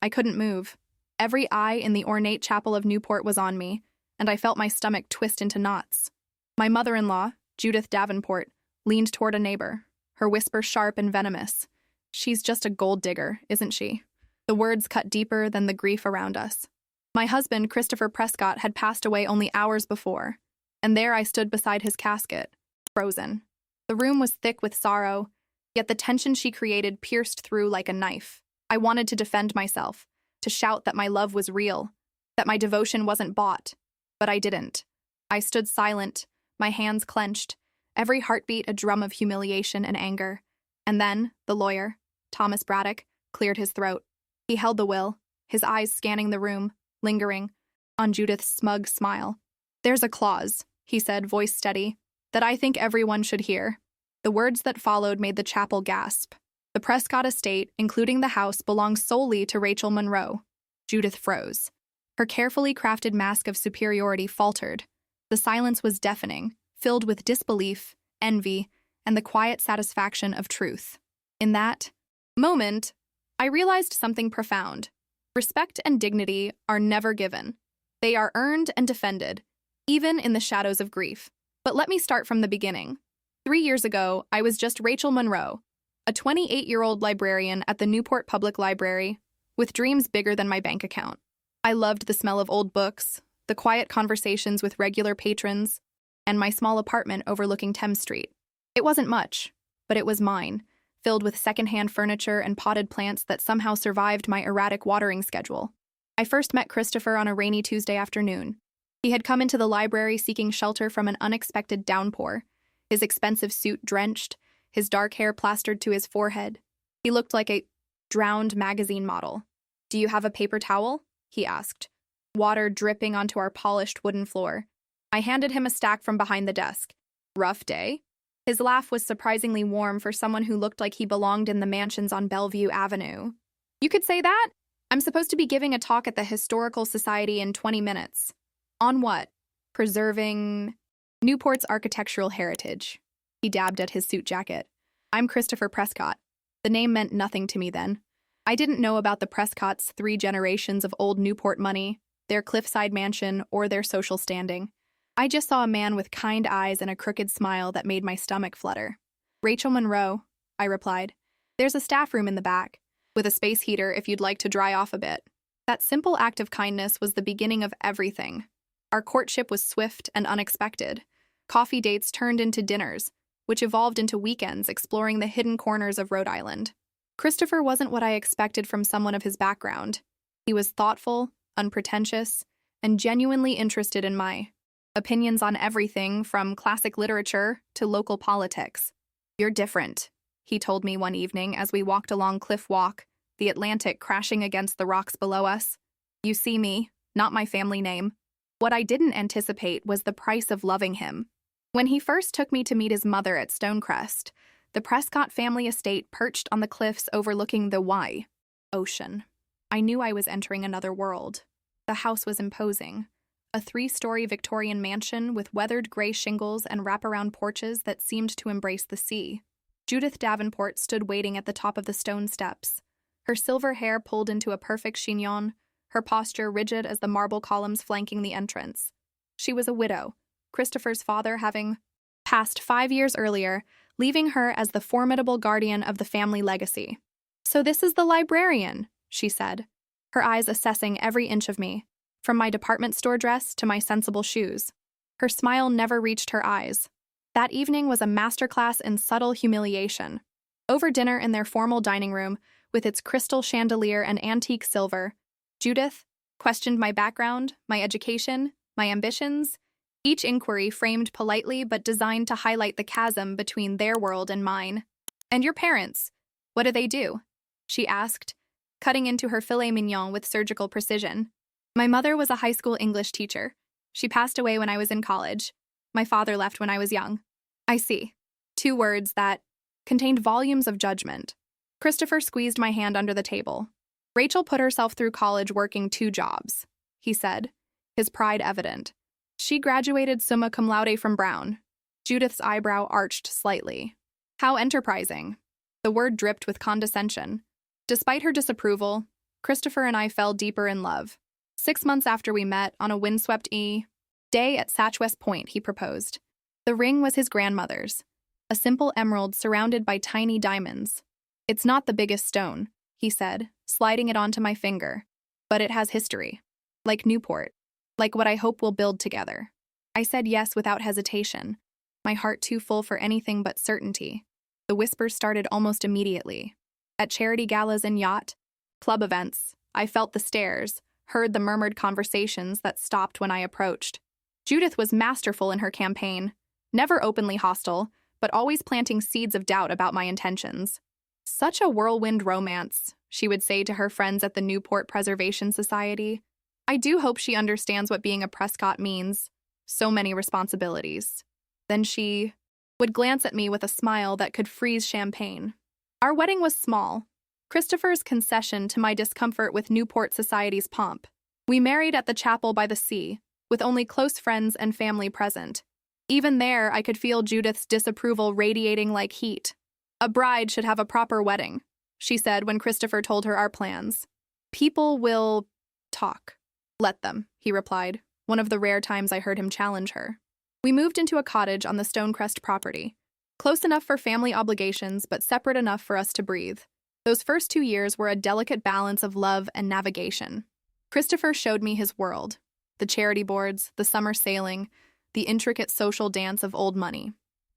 I couldn't move. Every eye in the ornate chapel of Newport was on me, and I felt my stomach twist into knots. My mother-in-law, Judith Davenport, leaned toward a neighbor, her whisper sharp and venomous. "She's just a gold digger, isn't she?" The words cut deeper than the grief around us. My husband, Christopher Prescott, had passed away only hours before, and there I stood beside his casket, frozen. The room was thick with sorrow, yet the tension she created pierced through like a knife. I wanted to defend myself, to shout that my love was real, that my devotion wasn't bought, but I didn't. I stood silent, my hands clenched, every heartbeat a drum of humiliation and anger. And then, the lawyer, Thomas Braddock, cleared his throat. He held the will, his eyes scanning the room, lingering on Judith's smug smile. "There's a clause," he said, voice steady, "that I think everyone should hear." The words that followed made the chapel gasp. The Prescott estate, including the house, belongs solely to Rachel Monroe. Judith froze. Her carefully crafted mask of superiority faltered. The silence was deafening, filled with disbelief, envy, and the quiet satisfaction of truth. In that moment, I realized something profound. Respect and dignity are never given. They are earned and defended, even in the shadows of grief. But let me start from the beginning. 3 years ago, I was just Rachel Monroe, a 28-year-old librarian at the Newport Public Library, with dreams bigger than my bank account. I loved the smell of old books, the quiet conversations with regular patrons, and my small apartment overlooking Thames Street. It wasn't much, but it was mine, filled with secondhand furniture and potted plants that somehow survived my erratic watering schedule. I first met Christopher on a rainy Tuesday afternoon. He had come into the library seeking shelter from an unexpected downpour, his expensive suit drenched, his dark hair plastered to his forehead. He looked like a drowned magazine model. "Do you have a paper towel?" he asked, water dripping onto our polished wooden floor. I handed him a stack from behind the desk. "Rough day?" His laugh was surprisingly warm for someone who looked like he belonged in the mansions on Bellevue Avenue. "You could say that? I'm supposed to be giving a talk at the Historical Society in 20 minutes. On what? Preserving Newport's architectural heritage." He dabbed at his suit jacket. "I'm Christopher Prescott." The name meant nothing to me then. I didn't know about the Prescotts' 3 generations of old Newport money, their cliffside mansion, or their social standing. I just saw a man with kind eyes and a crooked smile that made my stomach flutter. "Rachel Monroe," I replied. "There's a staff room in the back, with a space heater if you'd like to dry off a bit." That simple act of kindness was the beginning of everything. Our courtship was swift and unexpected. Coffee dates turned into dinners, which evolved into weekends exploring the hidden corners of Rhode Island. Christopher wasn't what I expected from someone of his background. He was thoughtful, unpretentious, and genuinely interested in my opinions on everything from classic literature to local politics. "You're different," he told me one evening as we walked along Cliff Walk, the Atlantic crashing against the rocks below us. "You see me, not my family name." What I didn't anticipate was the price of loving him. When he first took me to meet his mother at Stonecrest, the Prescott family estate perched on the cliffs overlooking the ocean. I knew I was entering another world. The house was imposing. A 3-story Victorian mansion with weathered gray shingles and wraparound porches that seemed to embrace the sea. Judith Davenport stood waiting at the top of the stone steps, her silver hair pulled into a perfect chignon, her posture rigid as the marble columns flanking the entrance. She was a widow, Christopher's father having passed 5 years earlier, leaving her as the formidable guardian of the family legacy. "So this is the librarian," she said, her eyes assessing every inch of me, from my department store dress to my sensible shoes. Her smile never reached her eyes. That evening was a masterclass in subtle humiliation. Over dinner in their formal dining room, with its crystal chandelier and antique silver, Judith questioned my background, my education, my ambitions, each inquiry framed politely but designed to highlight the chasm between their world and mine. "And your parents, what do they do?" she asked, cutting into her filet mignon with surgical precision. "My mother was a high school English teacher. She passed away when I was in college. My father left when I was young." "I see." 2 words that contained volumes of judgment. Christopher squeezed my hand under the table. "Rachel put herself through college working 2 jobs, he said, his pride evident. "She graduated summa cum laude from Brown." Judith's eyebrow arched slightly. "How enterprising." The word dripped with condescension. Despite her disapproval, Christopher and I fell deeper in love. 6 months after we met, on a windswept day at Satchwest Point, he proposed. The ring was his grandmother's, a simple emerald surrounded by tiny diamonds. "It's not the biggest stone," he said, sliding it onto my finger, "but it has history. Like Newport. Like what I hope we'll build together." I said yes without hesitation, my heart too full for anything but certainty. The whispers started almost immediately. At charity galas and yacht club events, I felt the stares, heard the murmured conversations that stopped when I approached. Judith was masterful in her campaign, never openly hostile, but always planting seeds of doubt about my intentions. "Such a whirlwind romance," she would say to her friends at the Newport Preservation Society. "I do hope she understands what being a Prescott means. So many responsibilities." Then she would glance at me with a smile that could freeze champagne. Our wedding was small, Christopher's concession to my discomfort with Newport society's pomp. We married at the chapel by the sea, with only close friends and family present. Even there, I could feel Judith's disapproval radiating like heat. "A bride should have a proper wedding," she said when Christopher told her our plans. "People will talk." "Let them," he replied, one of the rare times I heard him challenge her. We moved into a cottage on the Stonecrest property, close enough for family obligations but separate enough for us to breathe. Those first 2 years were a delicate balance of love and navigation. Christopher showed me his world, the charity boards, the summer sailing, the intricate social dance of old money.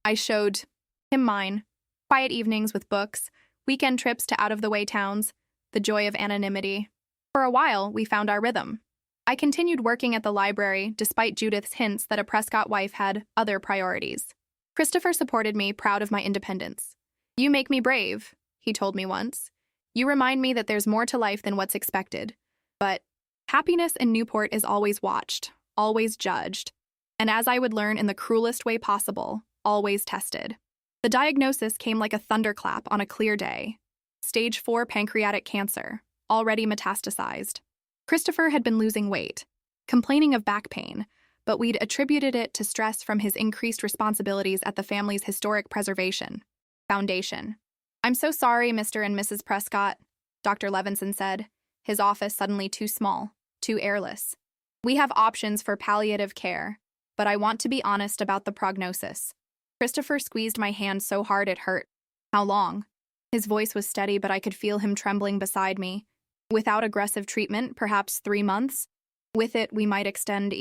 I showed him mine, quiet evenings with books, weekend trips to out-of-the-way towns, the joy of anonymity. For a while, we found our rhythm. I continued working at the library, despite Judith's hints that a Prescott wife had other priorities. Christopher supported me, proud of my independence. "You make me brave," he told me once. "You remind me that there's more to life than what's expected." But happiness in Newport is always watched, always judged, and as I would learn in the cruelest way possible, always tested. The diagnosis came like a thunderclap on a clear day. Stage 4 pancreatic cancer, already metastasized. Christopher had been losing weight, complaining of back pain, but we'd attributed it to stress from his increased responsibilities at the family's historic preservation foundation. "I'm so sorry, Mr. and Mrs. Prescott," Dr. Levinson said, his office suddenly too small, too airless. "We have options for palliative care, but I want to be honest about the prognosis." Christopher squeezed my hand so hard it hurt. "How long?" His voice was steady, but I could feel him trembling beside me. "Without aggressive treatment, perhaps 3 months. With it, we might extend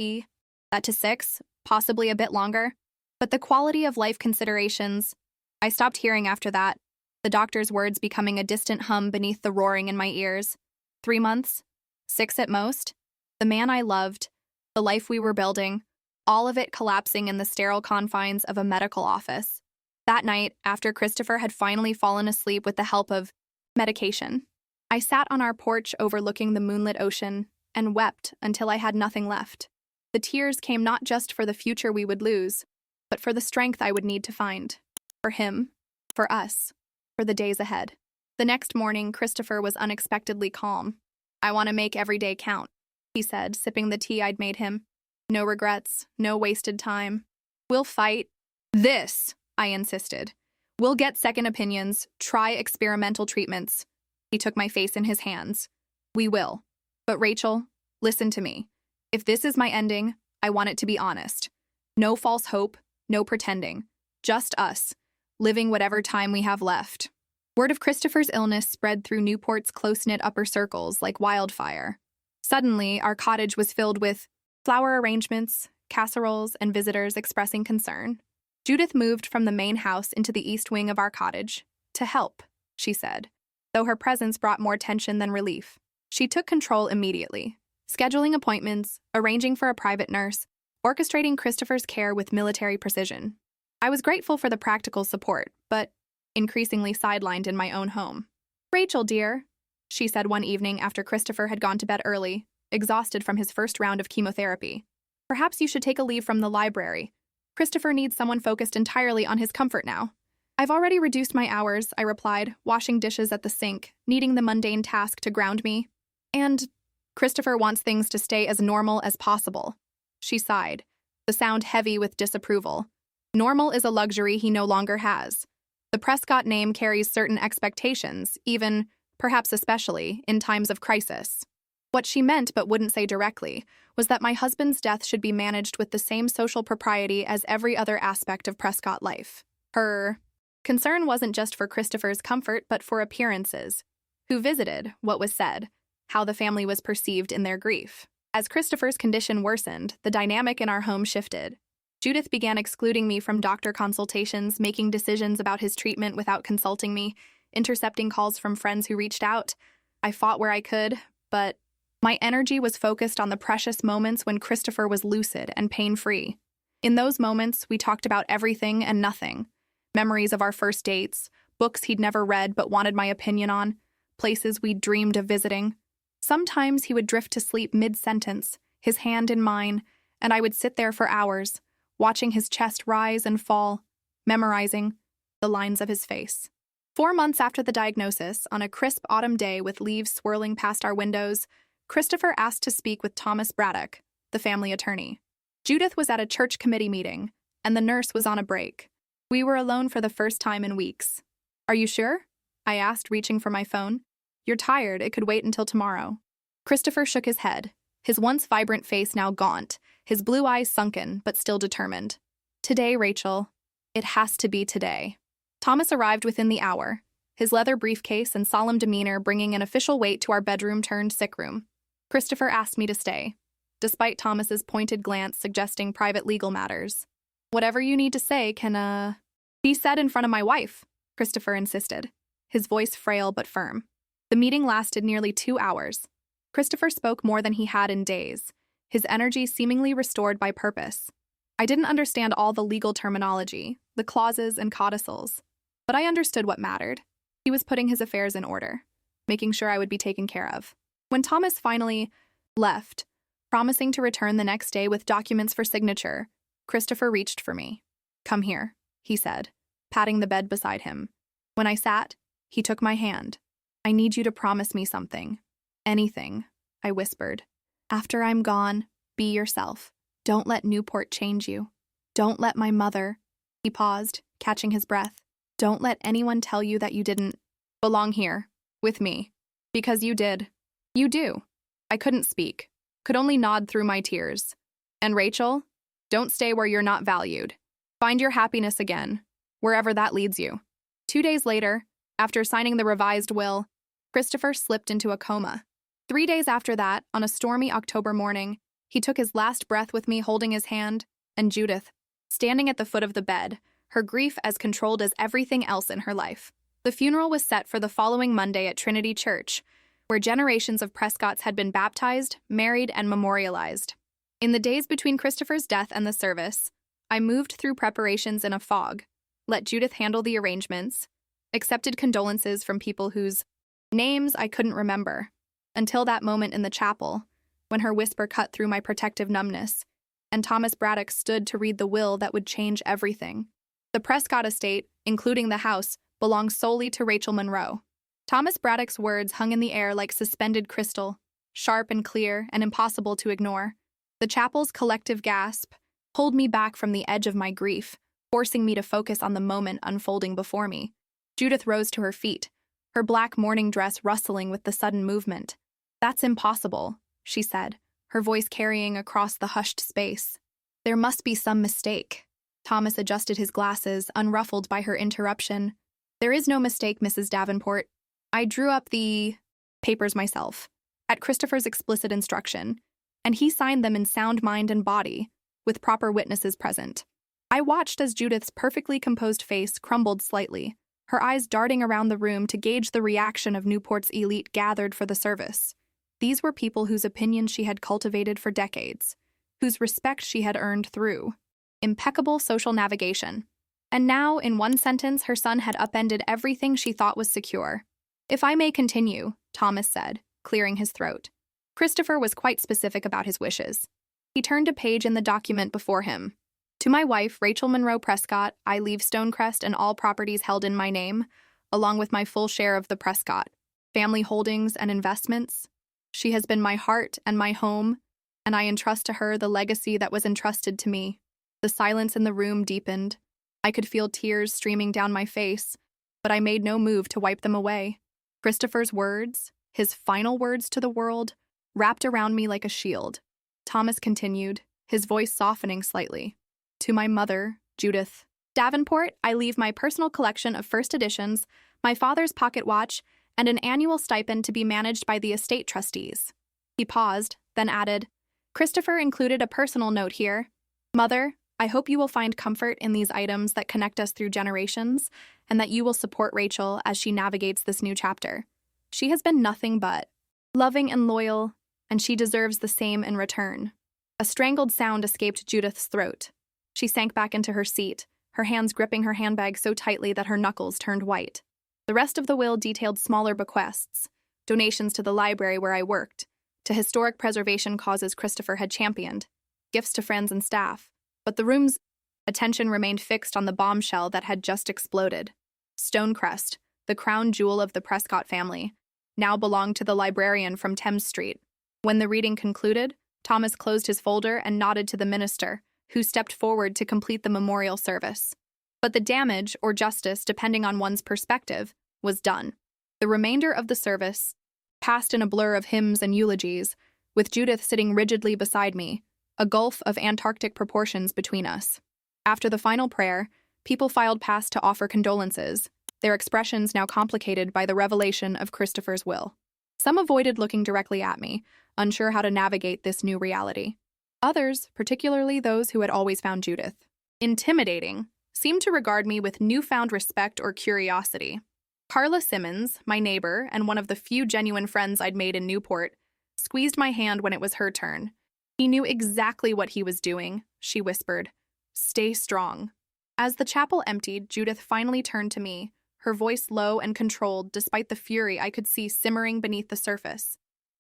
that to 6, possibly a bit longer. But the quality of life considerations..." I stopped hearing after that, the doctor's words becoming a distant hum beneath the roaring in my ears. 3 months? 6 at most? The man I loved, the life we were building, all of it collapsing in the sterile confines of a medical office. That night, after Christopher had finally fallen asleep with the help of medication, I sat on our porch overlooking the moonlit ocean and wept until I had nothing left. The tears came not just for the future we would lose, but for the strength I would need to find. For him, for us, for the days ahead. The next morning, Christopher was unexpectedly calm. "I want to make every day count," he said, sipping the tea I'd made him. "No regrets, no wasted time. We'll fight this," I insisted. "We'll get second opinions, try experimental treatments." He took my face in his hands. "We will. But Rachel, listen to me. If this is my ending, I want it to be honest. No false hope, no pretending. Just us, living whatever time we have left." Word of Christopher's illness spread through Newport's close-knit upper circles like wildfire. Suddenly, our cottage was filled with flower arrangements, casseroles, and visitors expressing concern. Judith moved from the main house into the east wing of our cottage. "To help," she said, though her presence brought more tension than relief. She took control immediately, scheduling appointments, arranging for a private nurse, orchestrating Christopher's care with military precision. I was grateful for the practical support, but increasingly sidelined in my own home. "Rachel, dear," she said one evening after Christopher had gone to bed early, exhausted from his first round of chemotherapy. "Perhaps you should take a leave from the library. Christopher needs someone focused entirely on his comfort now." "I've already reduced my hours," I replied, washing dishes at the sink, needing the mundane task to ground me. "And Christopher wants things to stay as normal as possible." She sighed, the sound heavy with disapproval. "Normal is a luxury he no longer has. The Prescott name carries certain expectations, even perhaps especially in times of crisis. What she meant but wouldn't say directly was that my husband's death should be managed with the same social propriety as every other aspect of Prescott life. Her concern wasn't just for Christopher's comfort but for appearances. Who visited, what was said, how the family was perceived in their grief. As Christopher's condition worsened, the dynamic in our home shifted. Judith began excluding me from doctor consultations, making decisions about his treatment without consulting me, intercepting calls from friends who reached out. I fought where I could, but my energy was focused on the precious moments when Christopher was lucid and pain-free. In those moments, we talked about everything and nothing. Memories of our first dates, books he'd never read but wanted my opinion on, places we'd dreamed of visiting. Sometimes he would drift to sleep mid-sentence, his hand in mine, and I would sit there for hours, watching his chest rise and fall, memorizing the lines of his face. 4 months after the diagnosis, on a crisp autumn day with leaves swirling past our windows, Christopher asked to speak with Thomas Braddock, the family attorney. Judith was at a church committee meeting, and the nurse was on a break. We were alone for the first time in weeks. "Are you sure?" I asked, reaching for my phone. "You're tired, it could wait until tomorrow." Christopher shook his head, his once vibrant face now gaunt, his blue eyes sunken, but still determined. "Today, Rachel. It has to be today." Thomas arrived within the hour, his leather briefcase and solemn demeanor bringing an official weight to our bedroom-turned-sick room. Christopher asked me to stay, despite Thomas's pointed glance suggesting private legal matters. "Whatever you need to say can, be said in front of my wife," Christopher insisted, his voice frail but firm. The meeting lasted nearly 2 hours. Christopher spoke more than he had in days, his energy seemingly restored by purpose. I didn't understand all the legal terminology, the clauses and codicils, but I understood what mattered. He was putting his affairs in order, making sure I would be taken care of. When Thomas finally left, promising to return the next day with documents for signature, Christopher reached for me. "Come here," he said, patting the bed beside him. When I sat, he took my hand. "I need you to promise me something. Anything," I whispered. "After I'm gone, be yourself. Don't let Newport change you. Don't let my mother—" He paused, catching his breath. "Don't let anyone tell you that you didn't belong here, with me. Because you did. You do." I couldn't speak, could only nod through my tears. "And Rachel, don't stay where you're not valued. Find your happiness again, wherever that leads you." 2 days later, after signing the revised will, Christopher slipped into a coma. 3 days after that, on a stormy October morning, he took his last breath with me holding his hand, and Judith, standing at the foot of the bed, her grief as controlled as everything else in her life. The funeral was set for the following Monday at Trinity Church, where generations of Prescotts had been baptized, married, and memorialized. In the days between Christopher's death and the service, I moved through preparations in a fog, let Judith handle the arrangements, accepted condolences from people whose names I couldn't remember, until that moment in the chapel, when her whisper cut through my protective numbness, and Thomas Braddock stood to read the will that would change everything. The Prescott estate, including the house, belonged solely to Rachel Monroe. Thomas Braddock's words hung in the air like suspended crystal, sharp and clear and impossible to ignore. The chapel's collective gasp pulled me back from the edge of my grief, forcing me to focus on the moment unfolding before me. Judith rose to her feet, her black morning dress rustling with the sudden movement. "That's impossible," she said, her voice carrying across the hushed space. "There must be some mistake." Thomas adjusted his glasses, unruffled by her interruption. "There is no mistake, Mrs. Davenport. I drew up the papers myself, at Christopher's explicit instruction, and he signed them in sound mind and body, with proper witnesses present." I watched as Judith's perfectly composed face crumbled slightly, her eyes darting around the room to gauge the reaction of Newport's elite gathered for the service. These were people whose opinions she had cultivated for decades, whose respect she had earned through impeccable social navigation. And now, in one sentence, her son had upended everything she thought was secure. "If I may continue," Thomas said, clearing his throat. Christopher was quite specific about his wishes. He turned a page in the document before him. "To my wife, Rachel Monroe Prescott, I leave Stonecrest and all properties held in my name, along with my full share of the Prescott, family holdings and investments. She has been my heart and my home, and I entrust to her the legacy that was entrusted to me." The silence in the room deepened. I could feel tears streaming down my face, but I made no move to wipe them away. Christopher's words, his final words to the world, wrapped around me like a shield. Thomas continued, his voice softening slightly. To my mother, Judith Davenport, I leave my personal collection of first editions, my father's pocket watch, and an annual stipend to be managed by the estate trustees. He paused, then added, Christopher included a personal note here. Mother, I hope you will find comfort in these items that connect us through generations, and that you will support Rachel as she navigates this new chapter. She has been nothing but loving and loyal, and she deserves the same in return. A strangled sound escaped Judith's throat. She sank back into her seat, her hands gripping her handbag so tightly that her knuckles turned white. The rest of the will detailed smaller bequests, donations to the library where I worked, to historic preservation causes Christopher had championed, gifts to friends and staff, but the room's attention remained fixed on the bombshell that had just exploded. Stonecrest, the crown jewel of the Prescott family, now belonged to the librarian from Thames Street. When the reading concluded, Thomas closed his folder and nodded to the minister, who stepped forward to complete the memorial service. But the damage, or justice, depending on one's perspective, was done. The remainder of the service passed in a blur of hymns and eulogies, with Judith sitting rigidly beside me, a gulf of Antarctic proportions between us. After the final prayer, people filed past to offer condolences, their expressions now complicated by the revelation of Christopher's will. Some avoided looking directly at me, unsure how to navigate this new reality. Others, particularly those who had always found Judith intimidating, seemed to regard me with newfound respect or curiosity. Carla Simmons, my neighbor and one of the few genuine friends I'd made in Newport, squeezed my hand when it was her turn. He knew exactly what he was doing, she whispered. Stay strong. As the chapel emptied, Judith finally turned to me, her voice low and controlled despite the fury I could see simmering beneath the surface.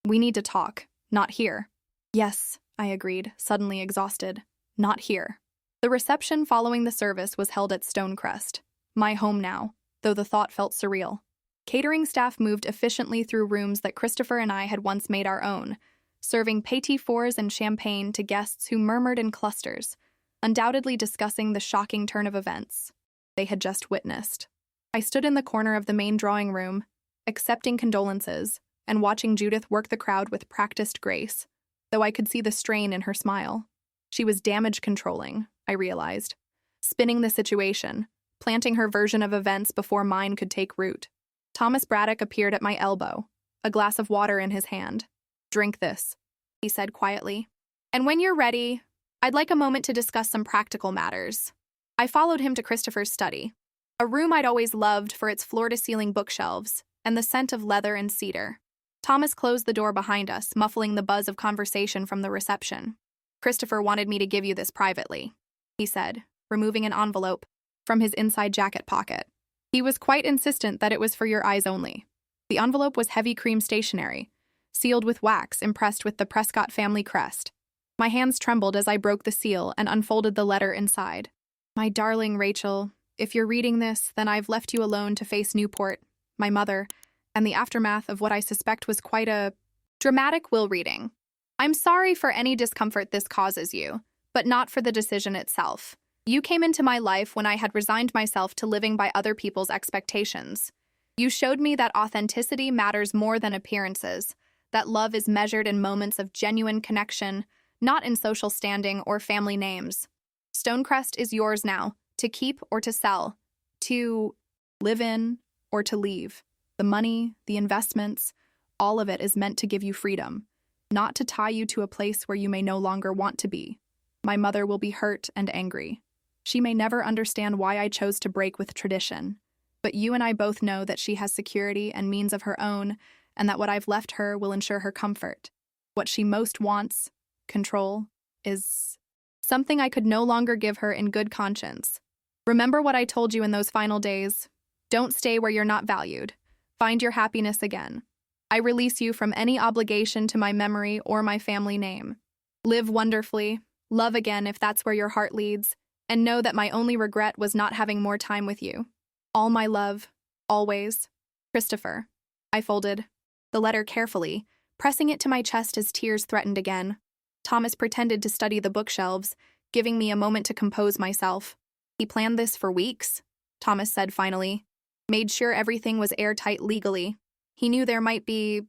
We need to talk, not here. Yes, I agreed, suddenly exhausted. Not here. The reception following the service was held at Stonecrest, my home now, though the thought felt surreal. Catering staff moved efficiently through rooms that Christopher and I had once made our own, serving petit fours and champagne to guests who murmured in clusters, undoubtedly discussing the shocking turn of events they had just witnessed. I stood in the corner of the main drawing room, accepting condolences, and watching Judith work the crowd with practiced grace, though I could see the strain in her smile. She was damage controlling, I realized, spinning the situation, planting her version of events before mine could take root. Thomas Braddock appeared at my elbow, a glass of water in his hand. Drink this, he said quietly. And when you're ready, I'd like a moment to discuss some practical matters. I followed him to Christopher's study, a room I'd always loved for its floor-to-ceiling bookshelves and the scent of leather and cedar. Thomas closed the door behind us, muffling the buzz of conversation from the reception. Christopher wanted me to give you this privately, he said, removing an envelope from his inside jacket pocket. He was quite insistent that it was for your eyes only. The envelope was heavy cream stationery, sealed with wax impressed with the Prescott family crest. My hands trembled as I broke the seal and unfolded the letter inside. My darling Rachel, if you're reading this, then I've left you alone to face Newport, my mother, and the aftermath of what I suspect was quite a dramatic will reading. I'm sorry for any discomfort this causes you, but not for the decision itself. You came into my life when I had resigned myself to living by other people's expectations. You showed me that authenticity matters more than appearances, that love is measured in moments of genuine connection, not in social standing or family names. Stonecrest is yours now, to keep or to sell, to live in or to leave. The money, the investments, all of it is meant to give you freedom, not to tie you to a place where you may no longer want to be. My mother will be hurt and angry. She may never understand why I chose to break with tradition, but you and I both know that she has security and means of her own, and that what I've left her will ensure her comfort. What she most wants, control, is something I could no longer give her in good conscience. Remember what I told you in those final days. Don't stay where you're not valued. Find your happiness again. I release you from any obligation to my memory or my family name. Live wonderfully, love again if that's where your heart leads, and know that my only regret was not having more time with you. All my love, always. Christopher. I folded the letter carefully, pressing it to my chest as tears threatened again. Thomas pretended to study the bookshelves, giving me a moment to compose myself. He planned this for weeks, Thomas said finally. Made sure everything was airtight legally. He knew there might be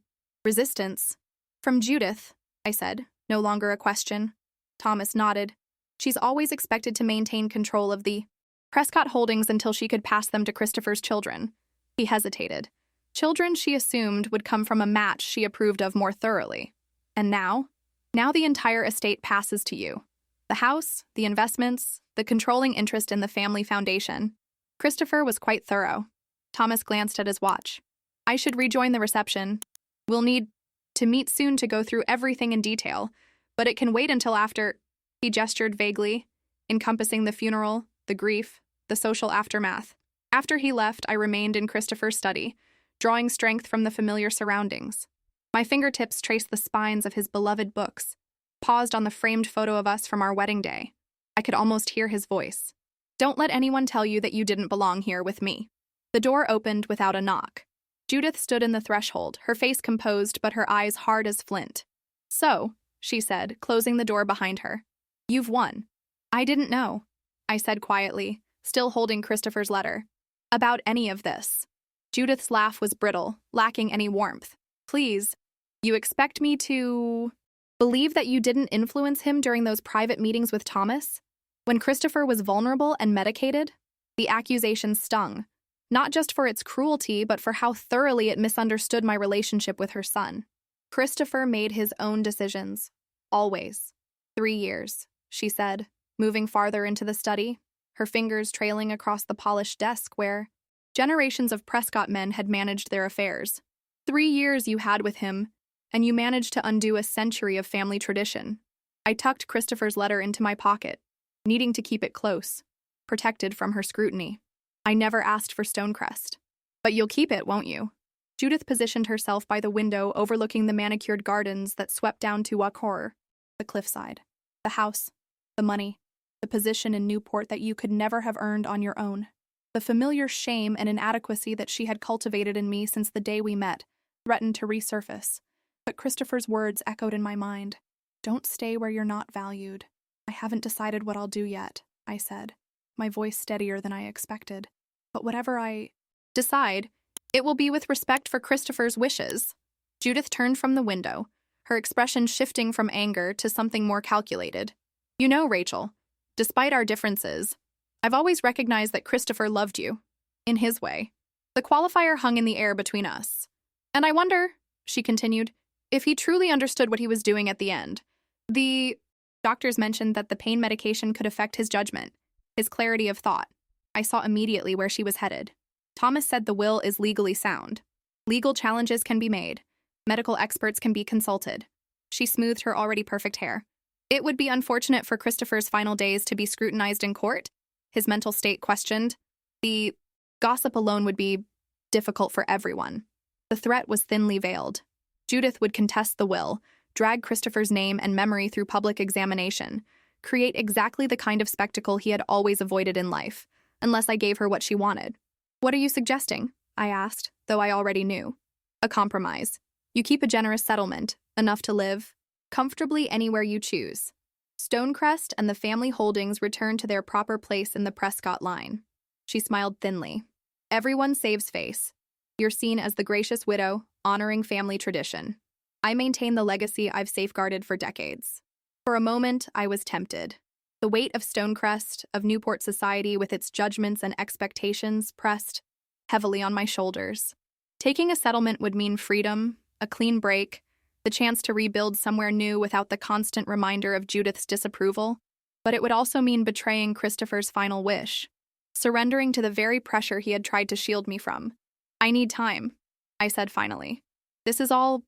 resistance. From Judith, I said, no longer a question. Thomas nodded. She's always expected to maintain control of the Prescott holdings until she could pass them to Christopher's children. He hesitated. Children she assumed would come from a match she approved of more thoroughly. And now? Now the entire estate passes to you. The house, the investments, the controlling interest in the family foundation. Christopher was quite thorough. Thomas glanced at his watch. I should rejoin the reception. We'll need to meet soon to go through everything in detail, but it can wait until after. He gestured vaguely, encompassing the funeral, the grief, the social aftermath. After he left, I remained in Christopher's study, drawing strength from the familiar surroundings. My fingertips traced the spines of his beloved books, paused on the framed photo of us from our wedding day. I could almost hear his voice. Don't let anyone tell you that you didn't belong here with me. The door opened without a knock. Judith stood in the threshold, her face composed but her eyes hard as flint. So, she said, closing the door behind her. You've won. I didn't know, I said quietly, still holding Christopher's letter. About any of this. Judith's laugh was brittle, lacking any warmth. Please, you expect me to believe that you didn't influence him during those private meetings with Thomas? When Christopher was vulnerable and medicated? The accusation stung, not just for its cruelty, but for how thoroughly it misunderstood my relationship with her son. Christopher made his own decisions. Always. 3 years, she said, moving farther into the study, her fingers trailing across the polished desk where generations of Prescott men had managed their affairs. 3 years you had with him, and you managed to undo a century of family tradition. I tucked Christopher's letter into my pocket, needing to keep it close, protected from her scrutiny. I never asked for Stonecrest. But you'll keep it, won't you? Judith positioned herself by the window overlooking the manicured gardens that swept down to Horror, the cliffside, the house, the money, the position in Newport that you could never have earned on your own. The familiar shame and inadequacy that she had cultivated in me since the day we met threatened to resurface. But Christopher's words echoed in my mind. Don't stay where you're not valued. I haven't decided what I'll do yet, I said, my voice steadier than I expected. But whatever I decide, it will be with respect for Christopher's wishes. Judith turned from the window, her expression shifting from anger to something more calculated. You know, Rachel, despite our differences, I've always recognized that Christopher loved you, in his way. The qualifier hung in the air between us. And I wonder, she continued, if he truly understood what he was doing at the end. The doctors mentioned that the pain medication could affect his judgment, his clarity of thought. I saw immediately where she was headed. Thomas said the will is legally sound. Legal challenges can be made. Medical experts can be consulted. She smoothed her already perfect hair. It would be unfortunate for Christopher's final days to be scrutinized in court, his mental state questioned. The gossip alone would be difficult for everyone. The threat was thinly veiled. Judith would contest the will, drag Christopher's name and memory through public examination, create exactly the kind of spectacle he had always avoided in life, unless I gave her what she wanted. What are you suggesting? I asked, though I already knew. A compromise. You keep a generous settlement, enough to live comfortably anywhere you choose. Stonecrest and the family holdings return to their proper place in the Prescott line. She smiled thinly. Everyone saves face. You're seen as the gracious widow, honoring family tradition. I maintain the legacy I've safeguarded for decades. For a moment, I was tempted. The weight of Stonecrest, of Newport society with its judgments and expectations, pressed heavily on my shoulders. Taking a settlement would mean freedom, a clean break, the chance to rebuild somewhere new without the constant reminder of Judith's disapproval, but it would also mean betraying Christopher's final wish, surrendering to the very pressure he had tried to shield me from. I need time, I said finally. This is all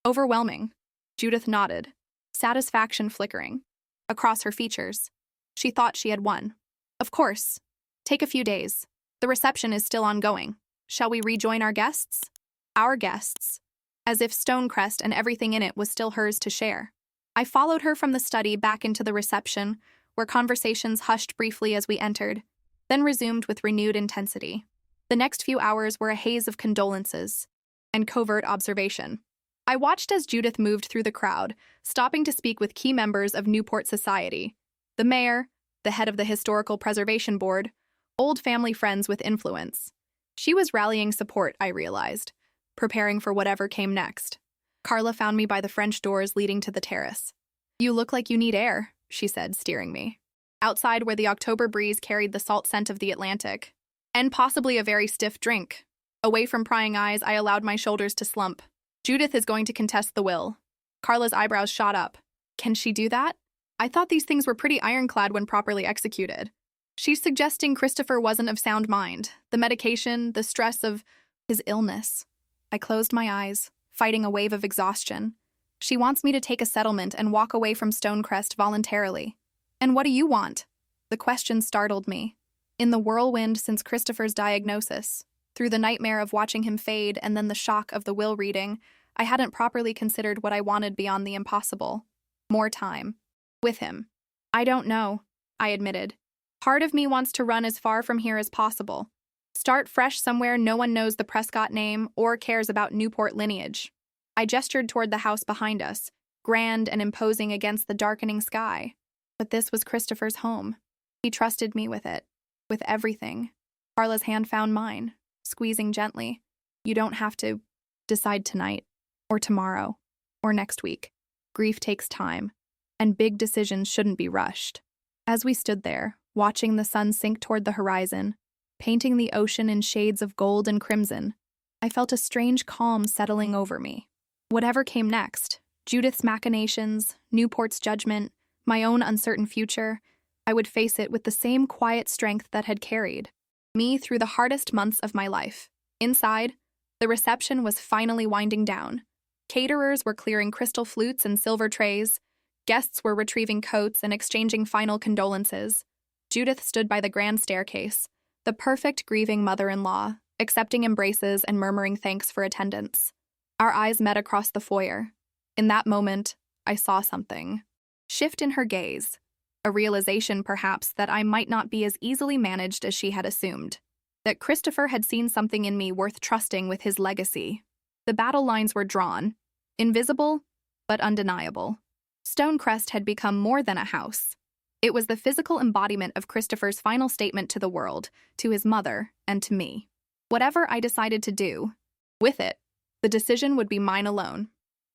overwhelming. Judith nodded, satisfaction flickering across her features. She thought she had won. Of course. Take a few days. The reception is still ongoing. Shall we rejoin our guests? Our guests. As if Stonecrest and everything in it was still hers to share. I followed her from the study back into the reception, where conversations hushed briefly as we entered, then resumed with renewed intensity. The next few hours were a haze of condolences and covert observation. I watched as Judith moved through the crowd, stopping to speak with key members of Newport society. The mayor, the head of the Historical Preservation Board, old family friends with influence. She was rallying support, I realized, preparing for whatever came next. Carla found me by the French doors leading to the terrace. "You look like you need air," she said, steering me. Outside, where the October breeze carried the salt scent of the Atlantic, and possibly a very stiff drink. Away from prying eyes, I allowed my shoulders to slump. Judith is going to contest the will. Carla's eyebrows shot up. Can she do that? I thought these things were pretty ironclad when properly executed. She's suggesting Christopher wasn't of sound mind. The medication, the stress of his illness. I closed my eyes, fighting a wave of exhaustion. She wants me to take a settlement and walk away from Stonecrest voluntarily. And what do you want? The question startled me. In the whirlwind since Christopher's diagnosis, through the nightmare of watching him fade and then the shock of the will reading, I hadn't properly considered what I wanted beyond the impossible. More time. With him. I don't know, I admitted. Part of me wants to run as far from here as possible. Start fresh somewhere no one knows the Prescott name or cares about Newport lineage. I gestured toward the house behind us, grand and imposing against the darkening sky. But this was Christopher's home. He trusted me with it. With everything. Carla's hand found mine, squeezing gently. You don't have to decide tonight, or tomorrow, or next week. Grief takes time, and big decisions shouldn't be rushed. As we stood there, watching the sun sink toward the horizon, painting the ocean in shades of gold and crimson, I felt a strange calm settling over me. Whatever came next, Judith's machinations, Newport's judgment, my own uncertain future, I would face it with the same quiet strength that had carried me through the hardest months of my life. Inside, the reception was finally winding down. Caterers were clearing crystal flutes and silver trays. Guests were retrieving coats and exchanging final condolences. Judith stood by the grand staircase, the perfect grieving mother-in-law, accepting embraces and murmuring thanks for attendance. Our eyes met across the foyer. In that moment, I saw something shift in her gaze, a realization perhaps that I might not be as easily managed as she had assumed, that Christopher had seen something in me worth trusting with his legacy. The battle lines were drawn, invisible but undeniable. Stonecrest had become more than a house. It was the physical embodiment of Christopher's final statement to the world, to his mother, and to me. Whatever I decided to do, with it, the decision would be mine alone.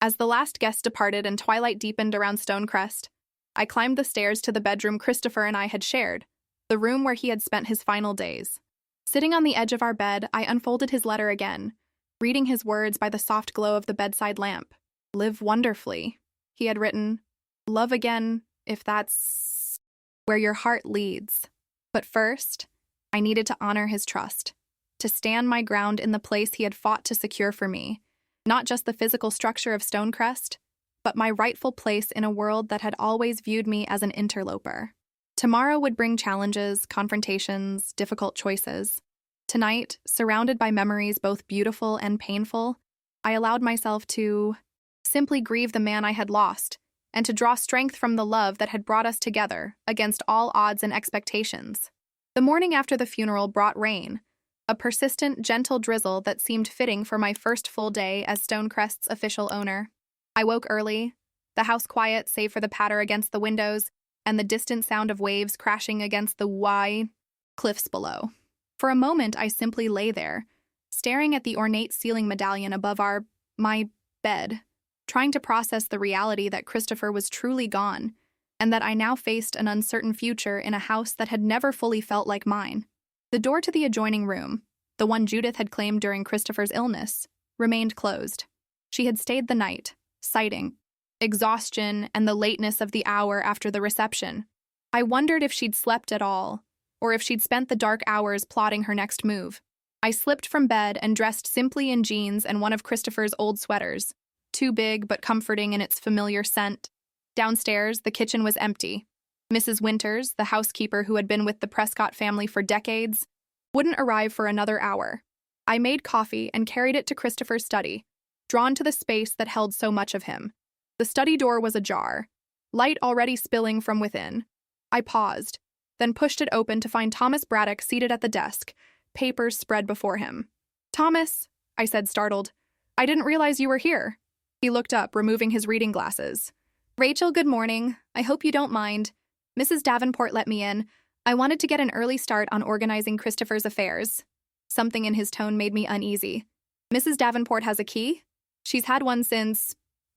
As the last guest departed and twilight deepened around Stonecrest, I climbed the stairs to the bedroom Christopher and I had shared, the room where he had spent his final days. Sitting on the edge of our bed, I unfolded his letter again, reading his words by the soft glow of the bedside lamp. Live wonderfully, he had written. Love again, if that's where your heart leads. But first, I needed to honor his trust, to stand my ground in the place he had fought to secure for me, not just the physical structure of Stonecrest, but my rightful place in a world that had always viewed me as an interloper. Tomorrow would bring challenges, confrontations, difficult choices. Tonight, surrounded by memories both beautiful and painful, I allowed myself to simply grieve the man I had lost, and to draw strength from the love that had brought us together against all odds and expectations. The morning after the funeral brought rain, a persistent, gentle drizzle that seemed fitting for my first full day as Stonecrest's official owner. I woke early, the house quiet save for the patter against the windows and the distant sound of waves crashing against the wide cliffs below. For a moment, I simply lay there, staring at the ornate ceiling medallion above my bed, trying to process the reality that Christopher was truly gone, and that I now faced an uncertain future in a house that had never fully felt like mine. The door to the adjoining room, the one Judith had claimed during Christopher's illness, remained closed. She had stayed the night, citing exhaustion and the lateness of the hour after the reception. I wondered if she'd slept at all, or if she'd spent the dark hours plotting her next move. I slipped from bed and dressed simply in jeans and one of Christopher's old sweaters, too big but comforting in its familiar scent. Downstairs, the kitchen was empty. Mrs. Winters, the housekeeper who had been with the Prescott family for decades, wouldn't arrive for another hour. I made coffee and carried it to Christopher's study, drawn to the space that held so much of him. The study door was ajar, light already spilling from within. I paused, then pushed it open to find Thomas Braddock seated at the desk, papers spread before him. "Thomas," I said, startled, "I didn't realize you were here." He looked up, removing his reading glasses. "Rachel, good morning. I hope you don't mind. Mrs. Davenport let me in. I wanted to get an early start on organizing Christopher's affairs." Something in his tone made me uneasy. Mrs. Davenport has a key? She's had one since,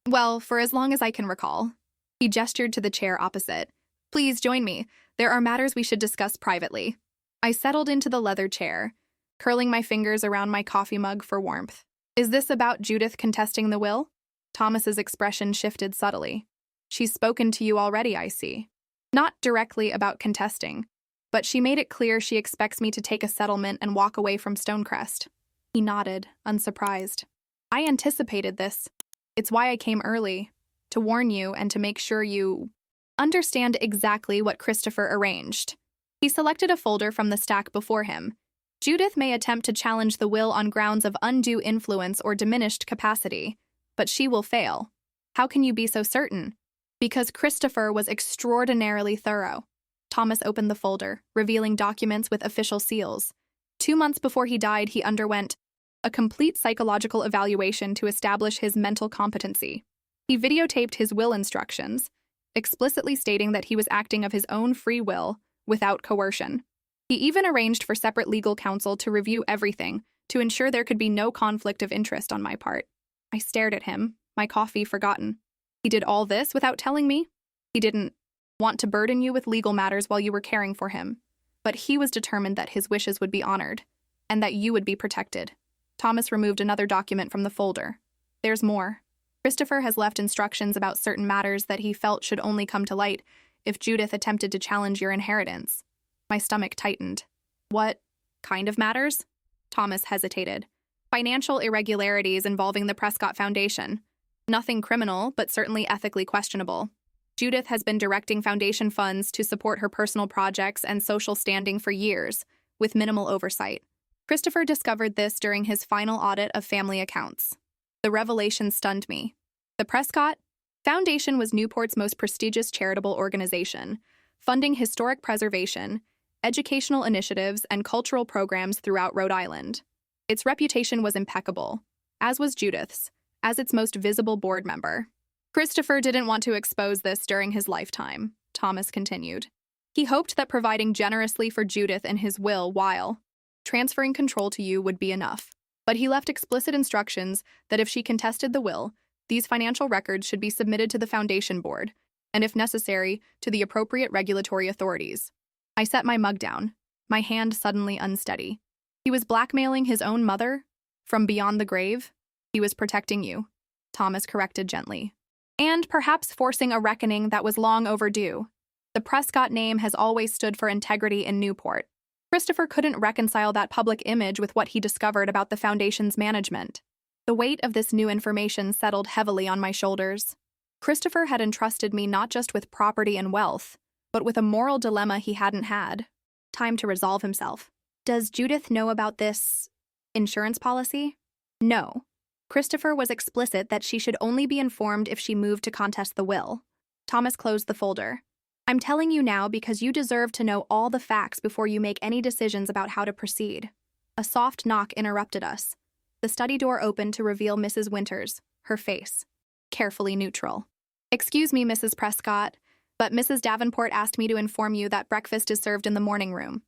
well, for as long as I can recall. He gestured to the chair opposite. Please join me. There are matters we should discuss privately. I settled into the leather chair, curling my fingers around my coffee mug for warmth. Is this about Judith contesting the will? Thomas's expression shifted subtly. She's spoken to you already, I see. Not directly about contesting, but she made it clear she expects me to take a settlement and walk away from Stonecrest. He nodded, unsurprised. I anticipated this. It's why I came early, to warn you and to make sure you understand exactly what Christopher arranged. He selected a folder from the stack before him. Judith may attempt to challenge the will on grounds of undue influence or diminished capacity, but she will fail. How can you be so certain? Because Christopher was extraordinarily thorough. Thomas opened the folder, revealing documents with official seals. 2 months before he died, he underwent a complete psychological evaluation to establish his mental competency. He videotaped his will instructions, explicitly stating that he was acting of his own free will, without coercion. He even arranged for separate legal counsel to review everything, to ensure there could be no conflict of interest on my part. I stared at him, my coffee forgotten. He did all this without telling me? He didn't want to burden you with legal matters while you were caring for him, but he was determined that his wishes would be honored, and that you would be protected. Thomas removed another document from the folder. There's more. Christopher has left instructions about certain matters that he felt should only come to light if Judith attempted to challenge your inheritance. My stomach tightened. What kind of matters? Thomas hesitated. Financial irregularities involving the Prescott Foundation. Nothing criminal, but certainly ethically questionable. Judith has been directing foundation funds to support her personal projects and social standing for years, with minimal oversight. Christopher discovered this during his final audit of family accounts. The revelation stunned me. The Prescott Foundation was Newport's most prestigious charitable organization, funding historic preservation, educational initiatives, and cultural programs throughout Rhode Island. Its reputation was impeccable, as was Judith's, as its most visible board member. Christopher didn't want to expose this during his lifetime, Thomas continued. He hoped that providing generously for Judith in his will while transferring control to you would be enough. But he left explicit instructions that if she contested the will, these financial records should be submitted to the Foundation Board, and if necessary, to the appropriate regulatory authorities. I set my mug down, my hand suddenly unsteady. He was blackmailing his own mother? From beyond the grave? He was protecting you, Thomas corrected gently. And perhaps forcing a reckoning that was long overdue. The Prescott name has always stood for integrity in Newport. Christopher couldn't reconcile that public image with what he discovered about the Foundation's management. The weight of this new information settled heavily on my shoulders. Christopher had entrusted me not just with property and wealth, but with a moral dilemma he hadn't had. Time to resolve himself. Does Judith know about this insurance policy? No. Christopher was explicit that she should only be informed if she moved to contest the will. Thomas closed the folder. I'm telling you now because you deserve to know all the facts before you make any decisions about how to proceed. A soft knock interrupted us. The study door opened to reveal Mrs. Winters, her face carefully neutral. Excuse me, Mrs. Prescott, but Mrs. Davenport asked me to inform you that breakfast is served in the morning room.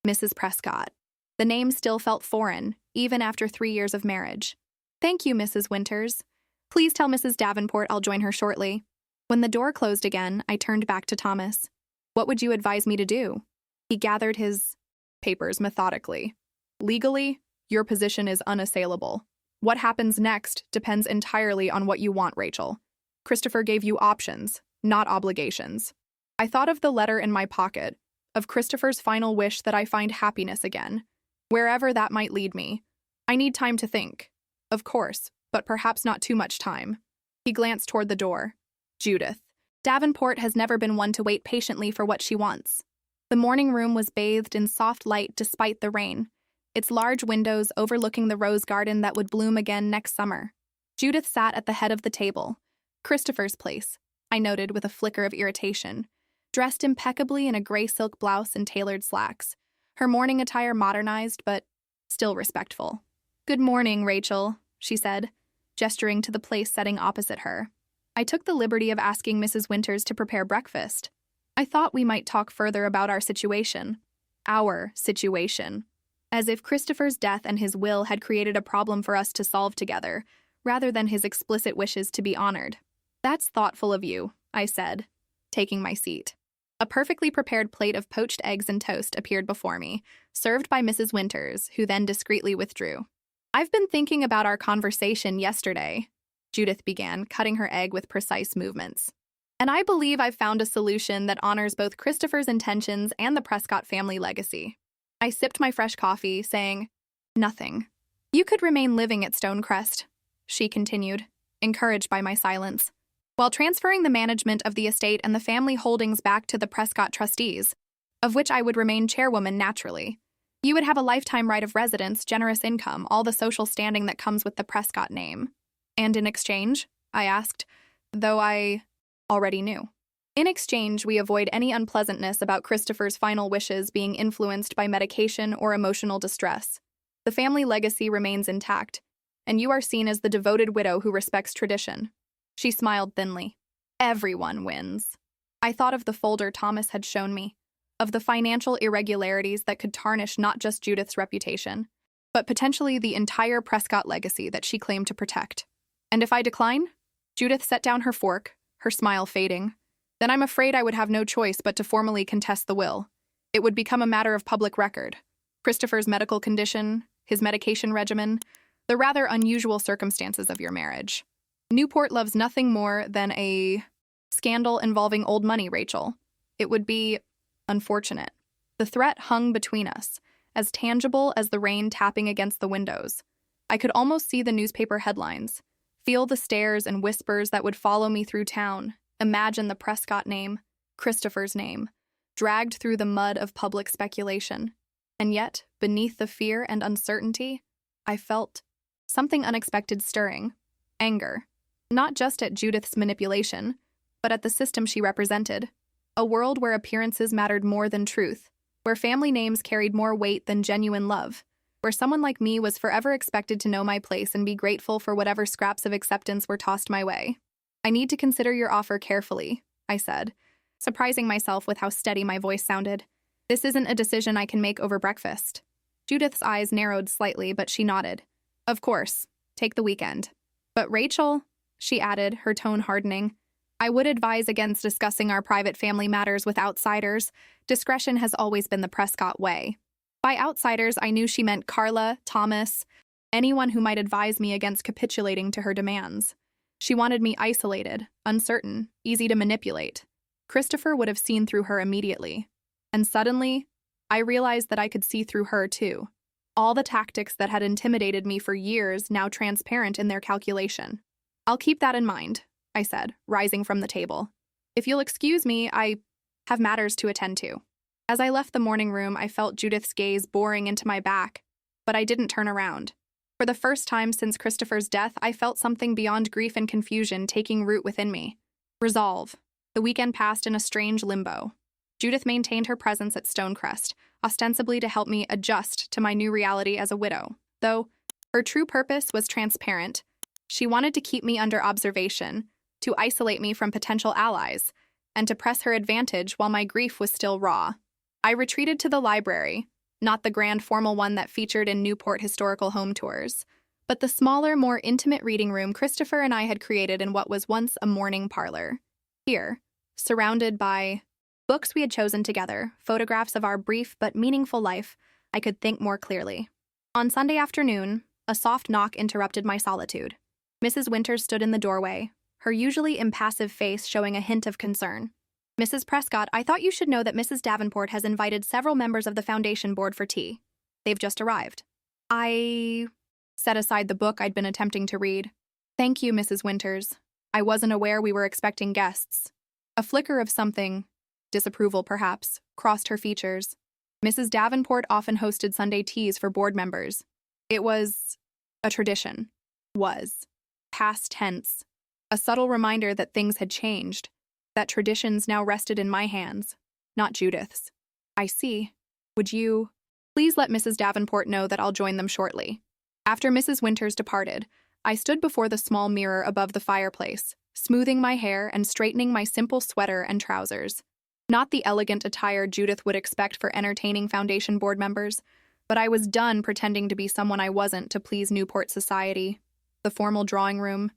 Mrs. Prescott. The name still felt foreign, even after 3 years of marriage. Thank you, Mrs. Winters. Please tell Mrs. Davenport I'll join her shortly. When the door closed again, I turned back to Thomas. What would you advise me to do? He gathered his papers methodically. Legally, your position is unassailable. What happens next depends entirely on what you want, Rachel. Christopher gave you options, not obligations. I thought of the letter in my pocket, of Christopher's final wish that I find happiness again, wherever that might lead me. I need time to think. Of course, but perhaps not too much time. He glanced toward the door. Judith. Davenport has never been one to wait patiently for what she wants. The morning room was bathed in soft light despite the rain, its large windows overlooking the rose garden that would bloom again next summer. Judith sat at the head of the table. Christopher's place, I noted with a flicker of irritation, dressed impeccably in a gray silk blouse and tailored slacks, her morning attire modernized but still respectful. Good morning, Rachel, she said, gesturing to the place setting opposite her. I took the liberty of asking Mrs. Winters to prepare breakfast. I thought we might talk further about our situation. Our situation. as if Christopher's death and his will had created a problem for us to solve together, rather than his explicit wishes to be honored. "That's thoughtful of you," I said, taking my seat. A perfectly prepared plate of poached eggs and toast appeared before me, served by Mrs. Winters, who then discreetly withdrew. "I've been thinking about our conversation yesterday," Judith began, cutting her egg with precise movements. "And I believe I've found a solution that honors both Christopher's intentions and the Prescott family legacy." I sipped my fresh coffee, saying, "Nothing. You could remain living at Stonecrest," she continued, encouraged by my silence, "while transferring the management of the estate and the family holdings back to the Prescott trustees, of which I would remain chairwoman naturally. You would have a lifetime right of residence, generous income, all the social standing that comes with the Prescott name." "And in exchange?" I asked, though I already knew. "In exchange, we avoid any unpleasantness about Christopher's final wishes being influenced by medication or emotional distress. The family legacy remains intact, and you are seen as the devoted widow who respects tradition." She smiled thinly. "Everyone wins." I thought of the folder Thomas had shown me, of the financial irregularities that could tarnish not just Judith's reputation, but potentially the entire Prescott legacy that she claimed to protect. "And if I decline?" Judith set down her fork, her smile fading. "Then I'm afraid I would have no choice but to formally contest the will. It would become a matter of public record. Christopher's medical condition, his medication regimen, the rather unusual circumstances of your marriage. Newport loves nothing more than a scandal involving old money, Rachel. It would be unfortunate." The threat hung between us, as tangible as the rain tapping against the windows. I could almost see the newspaper headlines, feel the stares and whispers that would follow me through town, imagine the Prescott name, Christopher's name, dragged through the mud of public speculation. And yet, beneath the fear and uncertainty, I felt something unexpected stirring. Anger. Not just at Judith's manipulation, but at the system she represented. A world where appearances mattered more than truth, where family names carried more weight than genuine love, where someone like me was forever expected to know my place and be grateful for whatever scraps of acceptance were tossed my way. "I need to consider your offer carefully," I said, surprising myself with how steady my voice sounded. "This isn't a decision I can make over breakfast." Judith's eyes narrowed slightly, but she nodded. "Of course. Take the weekend. But Rachel," she added, her tone hardening, "I would advise against discussing our private family matters with outsiders. Discretion has always been the Prescott way." By outsiders, I knew she meant Carla, Thomas, anyone who might advise me against capitulating to her demands. She wanted me isolated, uncertain, easy to manipulate. Christopher would have seen through her immediately. And suddenly, I realized that I could see through her too. All the tactics that had intimidated me for years now transparent in their calculation. "I'll keep that in mind," I said, rising from the table. "If you'll excuse me, I have matters to attend to." As I left the morning room, I felt Judith's gaze boring into my back, but I didn't turn around. For the first time since Christopher's death, I felt something beyond grief and confusion taking root within me. Resolve. The weekend passed in a strange limbo. Judith maintained her presence at Stonecrest, ostensibly to help me adjust to my new reality as a widow, though her true purpose was transparent. She wanted to keep me under observation, to isolate me from potential allies, and to press her advantage while my grief was still raw. I retreated to the library, not the grand formal one that featured in Newport historical home tours, but the smaller, more intimate reading room Christopher and I had created in what was once a morning parlor. Here, surrounded by books we had chosen together, photographs of our brief but meaningful life, I could think more clearly. On Sunday afternoon, a soft knock interrupted my solitude. Mrs. Winters stood in the doorway, her usually impassive face showing a hint of concern. "Mrs. Prescott, I thought you should know that Mrs. Davenport has invited several members of the foundation board for tea. They've just arrived." I set aside the book I'd been attempting to read. "Thank you, Mrs. Winters. I wasn't aware we were expecting guests." A flicker of something, disapproval perhaps, crossed her features. Mrs. Davenport often hosted Sunday teas for board members. It was a tradition. Was. Past tense. A subtle reminder that things had changed, that traditions now rested in my hands, not Judith's. "I see. Would you please let Mrs. Davenport know that I'll join them shortly." After Mrs. Winters departed, I stood before the small mirror above the fireplace, smoothing my hair and straightening my simple sweater and trousers. Not the elegant attire Judith would expect for entertaining foundation board members, But I was done pretending to be someone I wasn't to please Newport society. The formal drawing room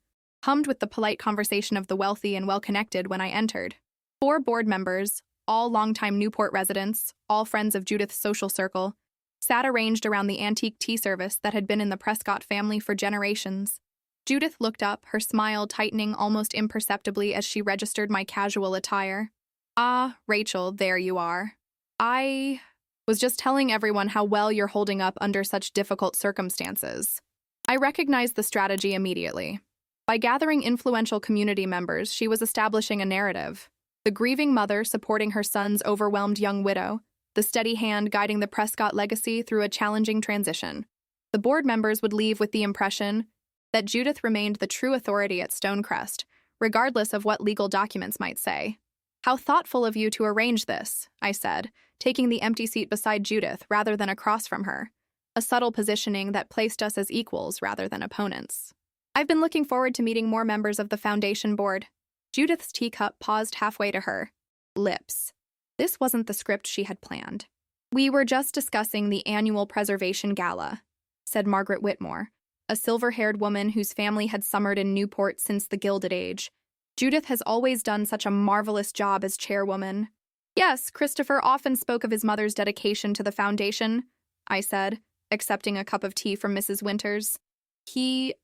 hummed with the polite conversation of the wealthy and well-connected when I entered. 4 board members, all longtime Newport residents, all friends of Judith's social circle, sat arranged around the antique tea service that had been in the Prescott family for generations. Judith looked up, her smile tightening almost imperceptibly as she registered my casual attire. "Ah, Rachel, there you are. I was just telling everyone how well you're holding up under such difficult circumstances." I recognized the strategy immediately. By gathering influential community members, she was establishing a narrative. The grieving mother supporting her son's overwhelmed young widow, the steady hand guiding the Prescott legacy through a challenging transition. The board members would leave with the impression that Judith remained the true authority at Stonecrest, regardless of what legal documents might say. "How thoughtful of you to arrange this," I said, taking the empty seat beside Judith rather than across from her, a subtle positioning that placed us as equals rather than opponents. "I've been looking forward to meeting more members of the foundation board." Judith's teacup paused halfway to her lips. This wasn't the script she had planned. "We were just discussing the annual preservation gala," said Margaret Whitmore, a silver-haired woman whose family had summered in Newport since the Gilded Age. "Judith has always done such a marvelous job as chairwoman." "Yes, Christopher often spoke of his mother's dedication to the foundation," I said, accepting a cup of tea from Mrs. Winters. "He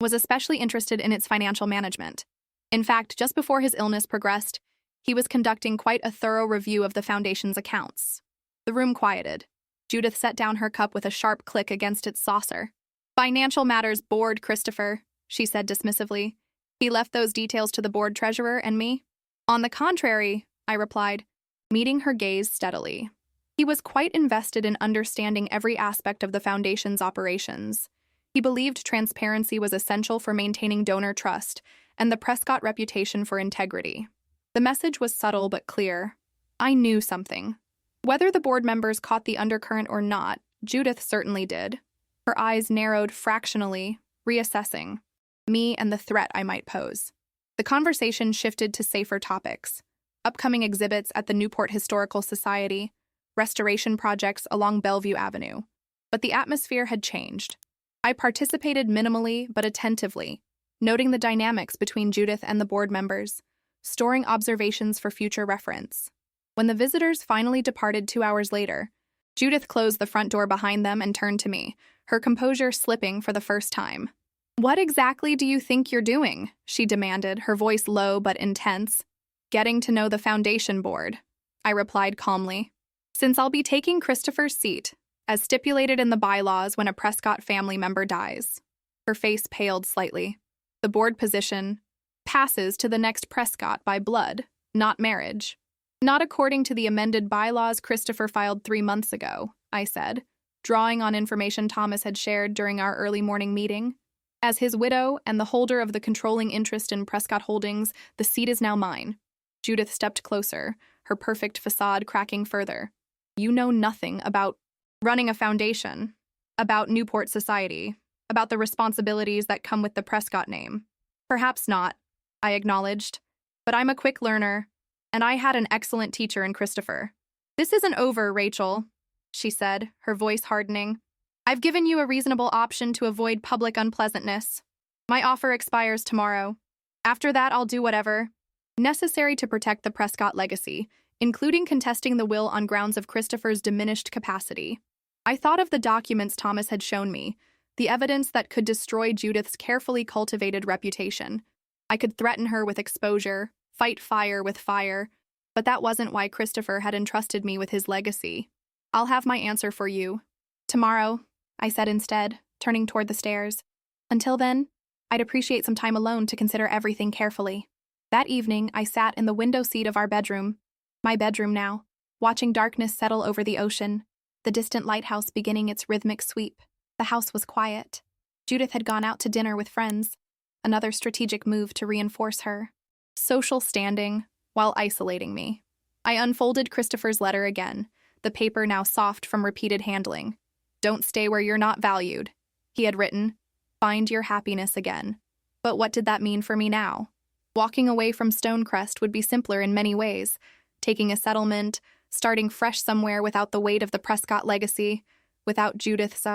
was especially interested in its financial management. In fact, just before his illness progressed, he was conducting quite a thorough review of the foundation's accounts." The room quieted. Judith set down her cup with a sharp click against its saucer. "Financial matters bored Christopher," she said dismissively. "He left those details to the board treasurer and me." "On the contrary," I replied, meeting her gaze steadily. "He was quite invested in understanding every aspect of the foundation's operations. He believed transparency was essential for maintaining donor trust and the Prescott reputation for integrity." The message was subtle but clear. I knew something. Whether the board members caught the undercurrent or not, Judith certainly did. Her eyes narrowed fractionally, reassessing me and the threat I might pose. The conversation shifted to safer topics: upcoming exhibits at the Newport Historical Society, restoration projects along Bellevue Avenue. But the atmosphere had changed. I participated minimally but attentively, noting the dynamics between Judith and the board members, storing observations for future reference. When the visitors finally departed 2 hours later, Judith closed the front door behind them and turned to me, her composure slipping for the first time. "What exactly do you think you're doing?" she demanded, her voice low but intense. "Getting to know the foundation board," I replied calmly. "Since I'll be taking Christopher's seat, as stipulated in the bylaws when a Prescott family member dies." Her face paled slightly. "The board position passes to the next Prescott by blood, not marriage." "Not according to the amended bylaws Christopher filed 3 months ago," I said, drawing on information Thomas had shared during our early morning meeting. "As his widow and the holder of the controlling interest in Prescott Holdings, the seat is now mine." Judith stepped closer, her perfect facade cracking further. "You know nothing about running a foundation, about Newport society, about the responsibilities that come with the Prescott name." "Perhaps not," I acknowledged, "but I'm a quick learner, and I had an excellent teacher in Christopher." "This isn't over, Rachel," she said, her voice hardening. "I've given you a reasonable option to avoid public unpleasantness. My offer expires tomorrow. After that, I'll do whatever necessary to protect the Prescott legacy, including contesting the will on grounds of Christopher's diminished capacity." I thought of the documents Thomas had shown me, the evidence that could destroy Judith's carefully cultivated reputation. I could threaten her with exposure, fight fire with fire, but that wasn't why Christopher had entrusted me with his legacy. "I'll have my answer for you tomorrow," I said instead, turning toward the stairs. "Until then, I'd appreciate some time alone to consider everything carefully." That evening, I sat in the window seat of our bedroom, my bedroom now, watching darkness settle over the ocean, the distant lighthouse beginning its rhythmic sweep. The house was quiet. Judith had gone out to dinner with friends, another strategic move to reinforce her social standing while isolating me. I unfolded Christopher's letter again, the paper now soft from repeated handling. "Don't stay where you're not valued," he had written. "Find your happiness again." But what did that mean for me now? Walking away from Stonecrest would be simpler in many ways, taking a settlement, starting fresh somewhere without the weight of the Prescott legacy, without Judith's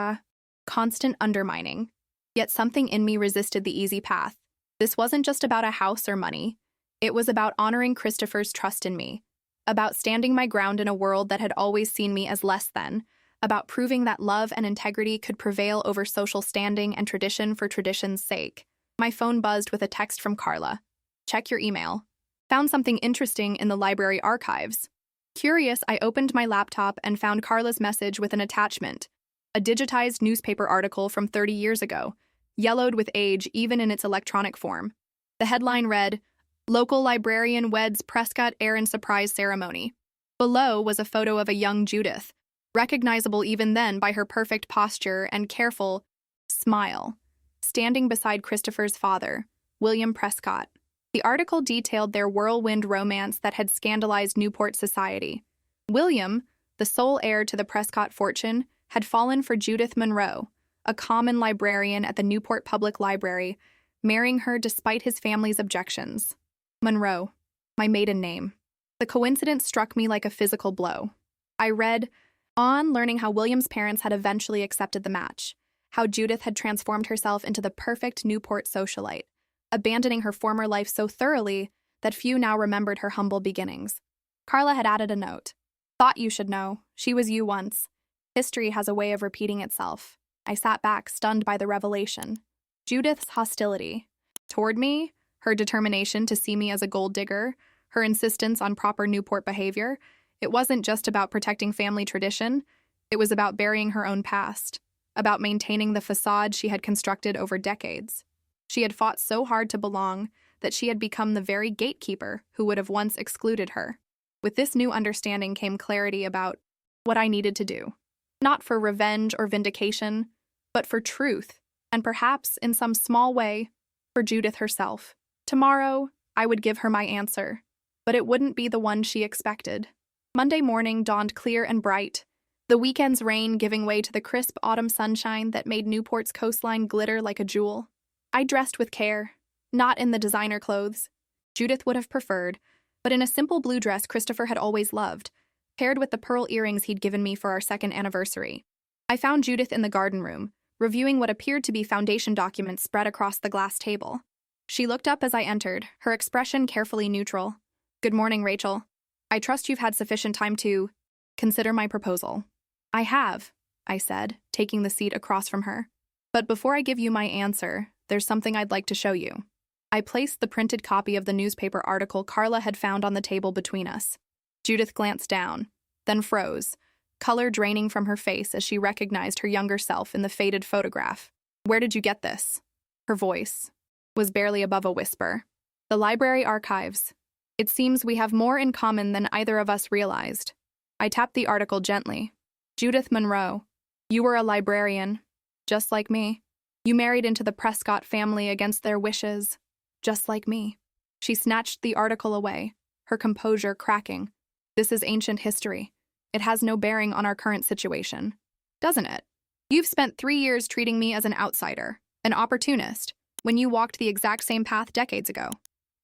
constant undermining. Yet something in me resisted the easy path. This wasn't just about a house or money. It was about honoring Christopher's trust in me, about standing my ground in a world that had always seen me as less than, about proving that love and integrity could prevail over social standing and tradition for tradition's sake. My phone buzzed with a text from Carla. Check your email. Found something interesting in the library archives. Curious, I opened my laptop and found Carla's message with an attachment, a digitized newspaper article from 30 years ago, yellowed with age even in its electronic form. The headline read, "Local Librarian Weds Prescott Aaron Surprise Ceremony." Below was a photo of a young Judith, recognizable even then by her perfect posture and careful smile, standing beside Christopher's father, William Prescott. The article detailed their whirlwind romance that had scandalized Newport society. William, the sole heir to the Prescott fortune, had fallen for Judith Monroe, a common librarian at the Newport Public Library, marrying her despite his family's objections. Monroe, my maiden name. The coincidence struck me like a physical blow. I read on, learning how William's parents had eventually accepted the match, how Judith had transformed herself into the perfect Newport socialite, abandoning her former life so thoroughly that few now remembered her humble beginnings. Carla had added a note. Thought you should know. She was you once. History has a way of repeating itself. I sat back, stunned by the revelation. Judith's hostility toward me, her determination to see me as a gold digger, her insistence on proper Newport behavior, it wasn't just about protecting family tradition. It was about burying her own past, about maintaining the facade she had constructed over decades. She had fought so hard to belong that she had become the very gatekeeper who would have once excluded her. With this new understanding came clarity about what I needed to do. Not for revenge or vindication, but for truth, and perhaps, in some small way, for Judith herself. Tomorrow, I would give her my answer, but it wouldn't be the one she expected. Monday morning dawned clear and bright, the weekend's rain giving way to the crisp autumn sunshine that made Newport's coastline glitter like a jewel. I dressed with care, not in the designer clothes Judith would have preferred, but in a simple blue dress Christopher had always loved, paired with the pearl earrings he'd given me for our second anniversary. I found Judith in the garden room, reviewing what appeared to be foundation documents spread across the glass table. She looked up as I entered, her expression carefully neutral. Good morning, Rachel. I trust you've had sufficient time to consider my proposal. I have, I said, taking the seat across from her. But before I give you my answer, there's something I'd like to show you. I placed the printed copy of the newspaper article Carla had found on the table between us. Judith glanced down, then froze, color draining from her face as she recognized her younger self in the faded photograph. Where did you get this? Her voice was barely above a whisper. The library archives. It seems we have more in common than either of us realized. I tapped the article gently. Judith Monroe, you were a librarian, just like me. You married into the Prescott family against their wishes, just like me. She snatched the article away, her composure cracking. This is ancient history. It has no bearing on our current situation, doesn't it? You've spent 3 years treating me as an outsider, an opportunist, when you walked the exact same path decades ago.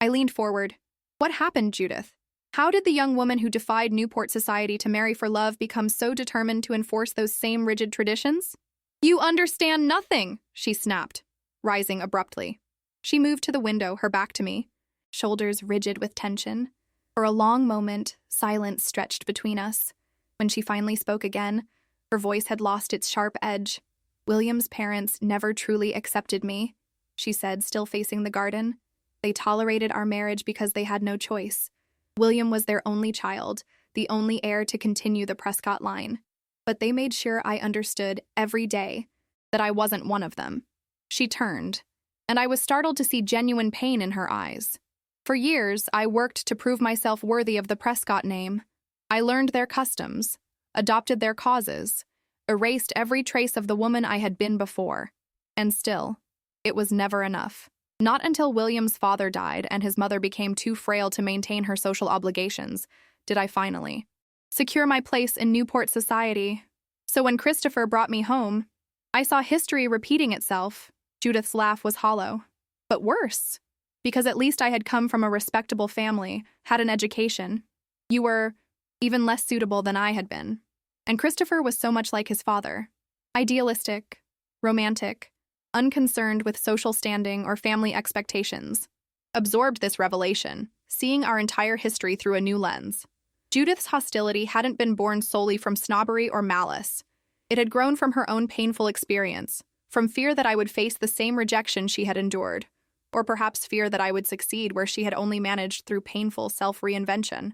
I leaned forward. What happened, Judith? How did the young woman who defied Newport society to marry for love become so determined to enforce those same rigid traditions? You understand nothing, she snapped, rising abruptly. She moved to the window, her back to me, shoulders rigid with tension. For a long moment, silence stretched between us. When she finally spoke again, her voice had lost its sharp edge. William's parents never truly accepted me, she said, still facing the garden. They tolerated our marriage because they had no choice. William was their only child, the only heir to continue the Prescott line. But they made sure I understood every day that I wasn't one of them. She turned, and I was startled to see genuine pain in her eyes. For years, I worked to prove myself worthy of the Prescott name. I learned their customs, adopted their causes, erased every trace of the woman I had been before. And still, it was never enough. Not until William's father died and his mother became too frail to maintain her social obligations did I finally secure my place in Newport society. So when Christopher brought me home, I saw history repeating itself. Judith's laugh was hollow. But worse, because at least I had come from a respectable family, had an education. You were even less suitable than I had been. And Christopher was so much like his father, Idealistic, romantic, unconcerned with social standing or family expectations. Absorbed this revelation, seeing our entire history through a new lens. Judith's hostility hadn't been born solely from snobbery or malice. It had grown from her own painful experience, from fear that I would face the same rejection she had endured, or perhaps fear that I would succeed where she had only managed through painful self-reinvention.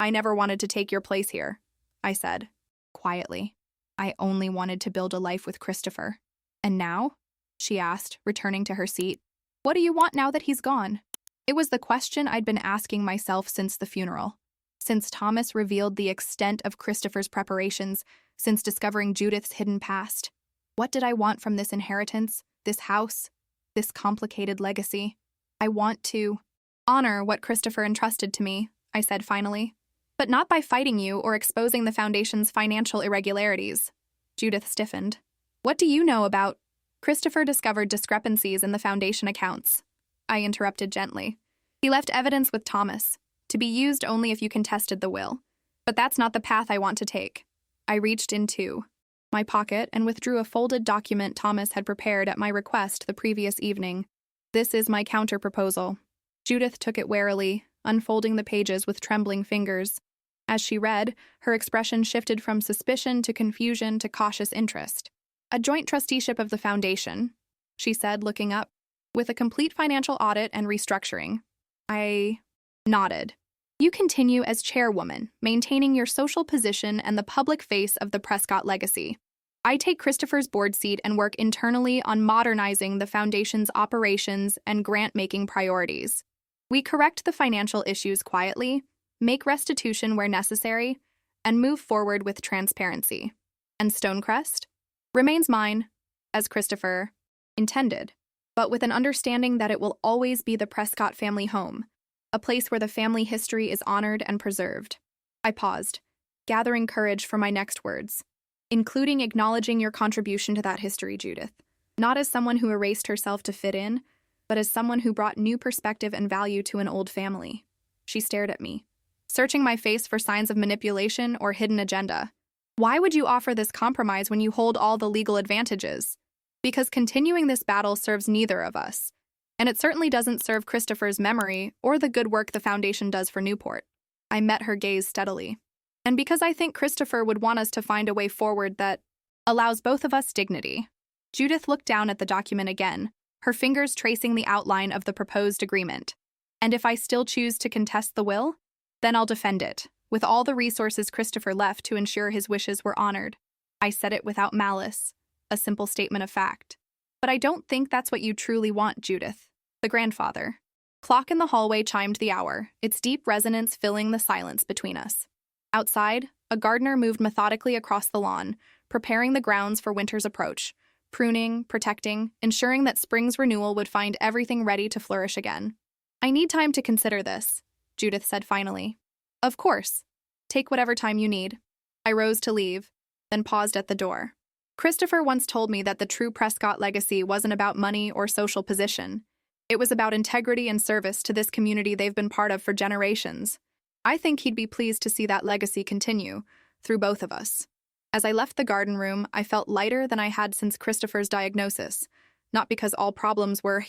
"I never wanted to take your place here," I said, quietly. "I only wanted to build a life with Christopher." "And now?" she asked, returning to her seat. "What do you want now that he's gone?" It was the question I'd been asking myself since the funeral, since Thomas revealed the extent of Christopher's preparations, since discovering Judith's hidden past. What did I want from this inheritance, this house, this complicated legacy? "I want to honor what Christopher entrusted to me," I said finally, "but not by fighting you or exposing the Foundation's financial irregularities." Judith stiffened. "What do you know about—" "Christopher discovered discrepancies in the Foundation accounts," I interrupted gently. "He left evidence with Thomas, to be used only if you contested the will. But that's not the path I want to take." I reached into my pocket and withdrew a folded document Thomas had prepared at my request the previous evening. "This is my counter-proposal." Judith took it warily, unfolding the pages with trembling fingers. As she read, her expression shifted from suspicion to confusion to cautious interest. "A joint trusteeship of the Foundation," she said, looking up, "with a complete financial audit and restructuring." I nodded. "You continue as chairwoman, maintaining your social position and the public face of the Prescott legacy. I take Christopher's board seat and work internally on modernizing the Foundation's operations and grant-making priorities. We correct the financial issues quietly, make restitution where necessary, and move forward with transparency. And Stonecrest remains mine, as Christopher intended, but with an understanding that it will always be the Prescott family home, a place where the family history is honored and preserved." I paused, gathering courage for my next words. "Including acknowledging your contribution to that history, Judith. Not as someone who erased herself to fit in, but as someone who brought new perspective and value to an old family." She stared at me, searching my face for signs of manipulation or hidden agenda. "Why would you offer this compromise when you hold all the legal advantages?" "Because continuing this battle serves neither of us. And it certainly doesn't serve Christopher's memory or the good work the Foundation does for Newport." I met her gaze steadily. "And because I think Christopher would want us to find a way forward that allows both of us dignity." Judith looked down at the document again, her fingers tracing the outline of the proposed agreement. "And if I still choose to contest the will, then I'll defend it, with all the resources Christopher left to ensure his wishes were honored." I said it without malice, a simple statement of fact. "But I don't think that's what you truly want, Judith." The grandfather. Clock in the hallway chimed the hour, its deep resonance filling the silence between us. Outside, a gardener moved methodically across the lawn, preparing the grounds for winter's approach, pruning, protecting, ensuring that spring's renewal would find everything ready to flourish again. "I need time to consider this," Judith said finally. "Of course. Take whatever time you need." I rose to leave, then paused at the door. Christopher once told me that the true Prescott legacy wasn't about money or social position. It was about integrity and service to this community they've been part of for generations. I think he'd be pleased to see that legacy continue, through both of us. As I left the garden room, I felt lighter than I had since Christopher's diagnosis, not because all problems were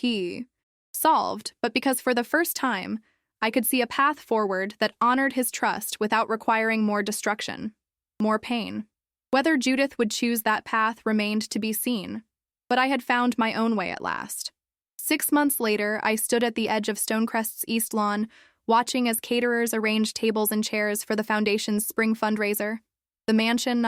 solved, but because for the first time, I could see a path forward that honored his trust without requiring more destruction, more pain. Whether Judith would choose that path remained to be seen, but I had found my own way at last. 6 months later, I stood at the edge of Stonecrest's east lawn, watching as caterers arranged tables and chairs for the Foundation's spring fundraiser. The mansion,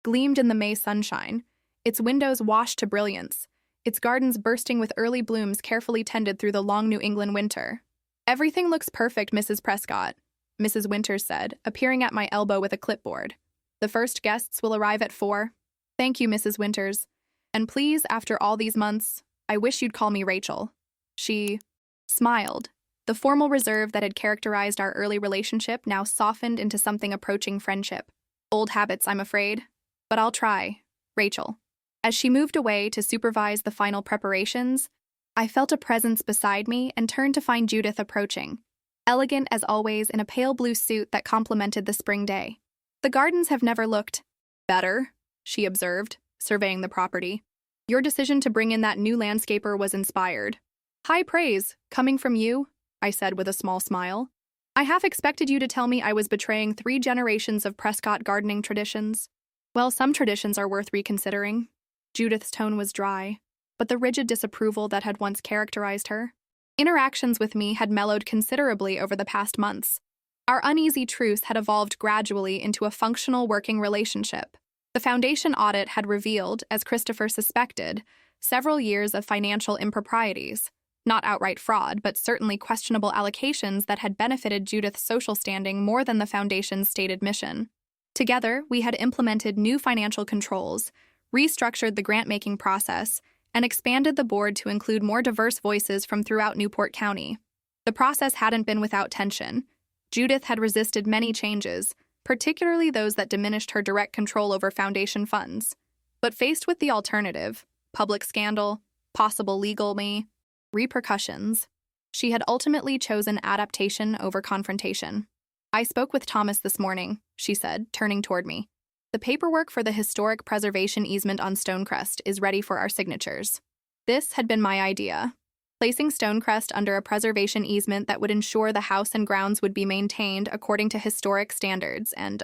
gleamed in the May sunshine, its windows washed to brilliance, its gardens bursting with early blooms carefully tended through the long New England winter. "Everything looks perfect, Mrs. Prescott," Mrs. Winters said, appearing at my elbow with a clipboard. "The first guests will arrive at 4. "Thank you, Mrs. Winters. And please, after all these months, I wish you'd call me Rachel." She smiled. The formal reserve that had characterized our early relationship now softened into something approaching friendship. Old habits, I'm afraid. But I'll try. Rachel. As she moved away to supervise the final preparations, I felt a presence beside me and turned to find Judith approaching, elegant as always in a pale blue suit that complemented the spring day. "The gardens have never looked better," she observed, surveying the property. Your decision to bring in that new landscaper was inspired. High praise, coming from you, I said with a small smile. I half expected you to tell me I was betraying 3 generations of Prescott gardening traditions. Well, some traditions are worth reconsidering. Judith's tone was dry, but the rigid disapproval that had once characterized her. Interactions with me had mellowed considerably over the past months. Our uneasy truce had evolved gradually into a functional working relationship. The foundation audit had revealed, as Christopher suspected, several years of financial improprieties. Not outright fraud, but certainly questionable allocations that had benefited Judith's social standing more than the Foundation's stated mission. Together, we had implemented new financial controls, restructured the grant-making process, and expanded the board to include more diverse voices from throughout Newport County. The process hadn't been without tension. Judith had resisted many changes, particularly those that diminished her direct control over Foundation funds. But faced with the alternative, public scandal, possible legal repercussions, she had ultimately chosen adaptation over confrontation. I spoke with Thomas this morning, she said, turning toward me. The paperwork for the historic preservation easement on Stonecrest is ready for our signatures. This had been my idea, placing Stonecrest under a preservation easement that would ensure the house and grounds would be maintained according to historic standards and,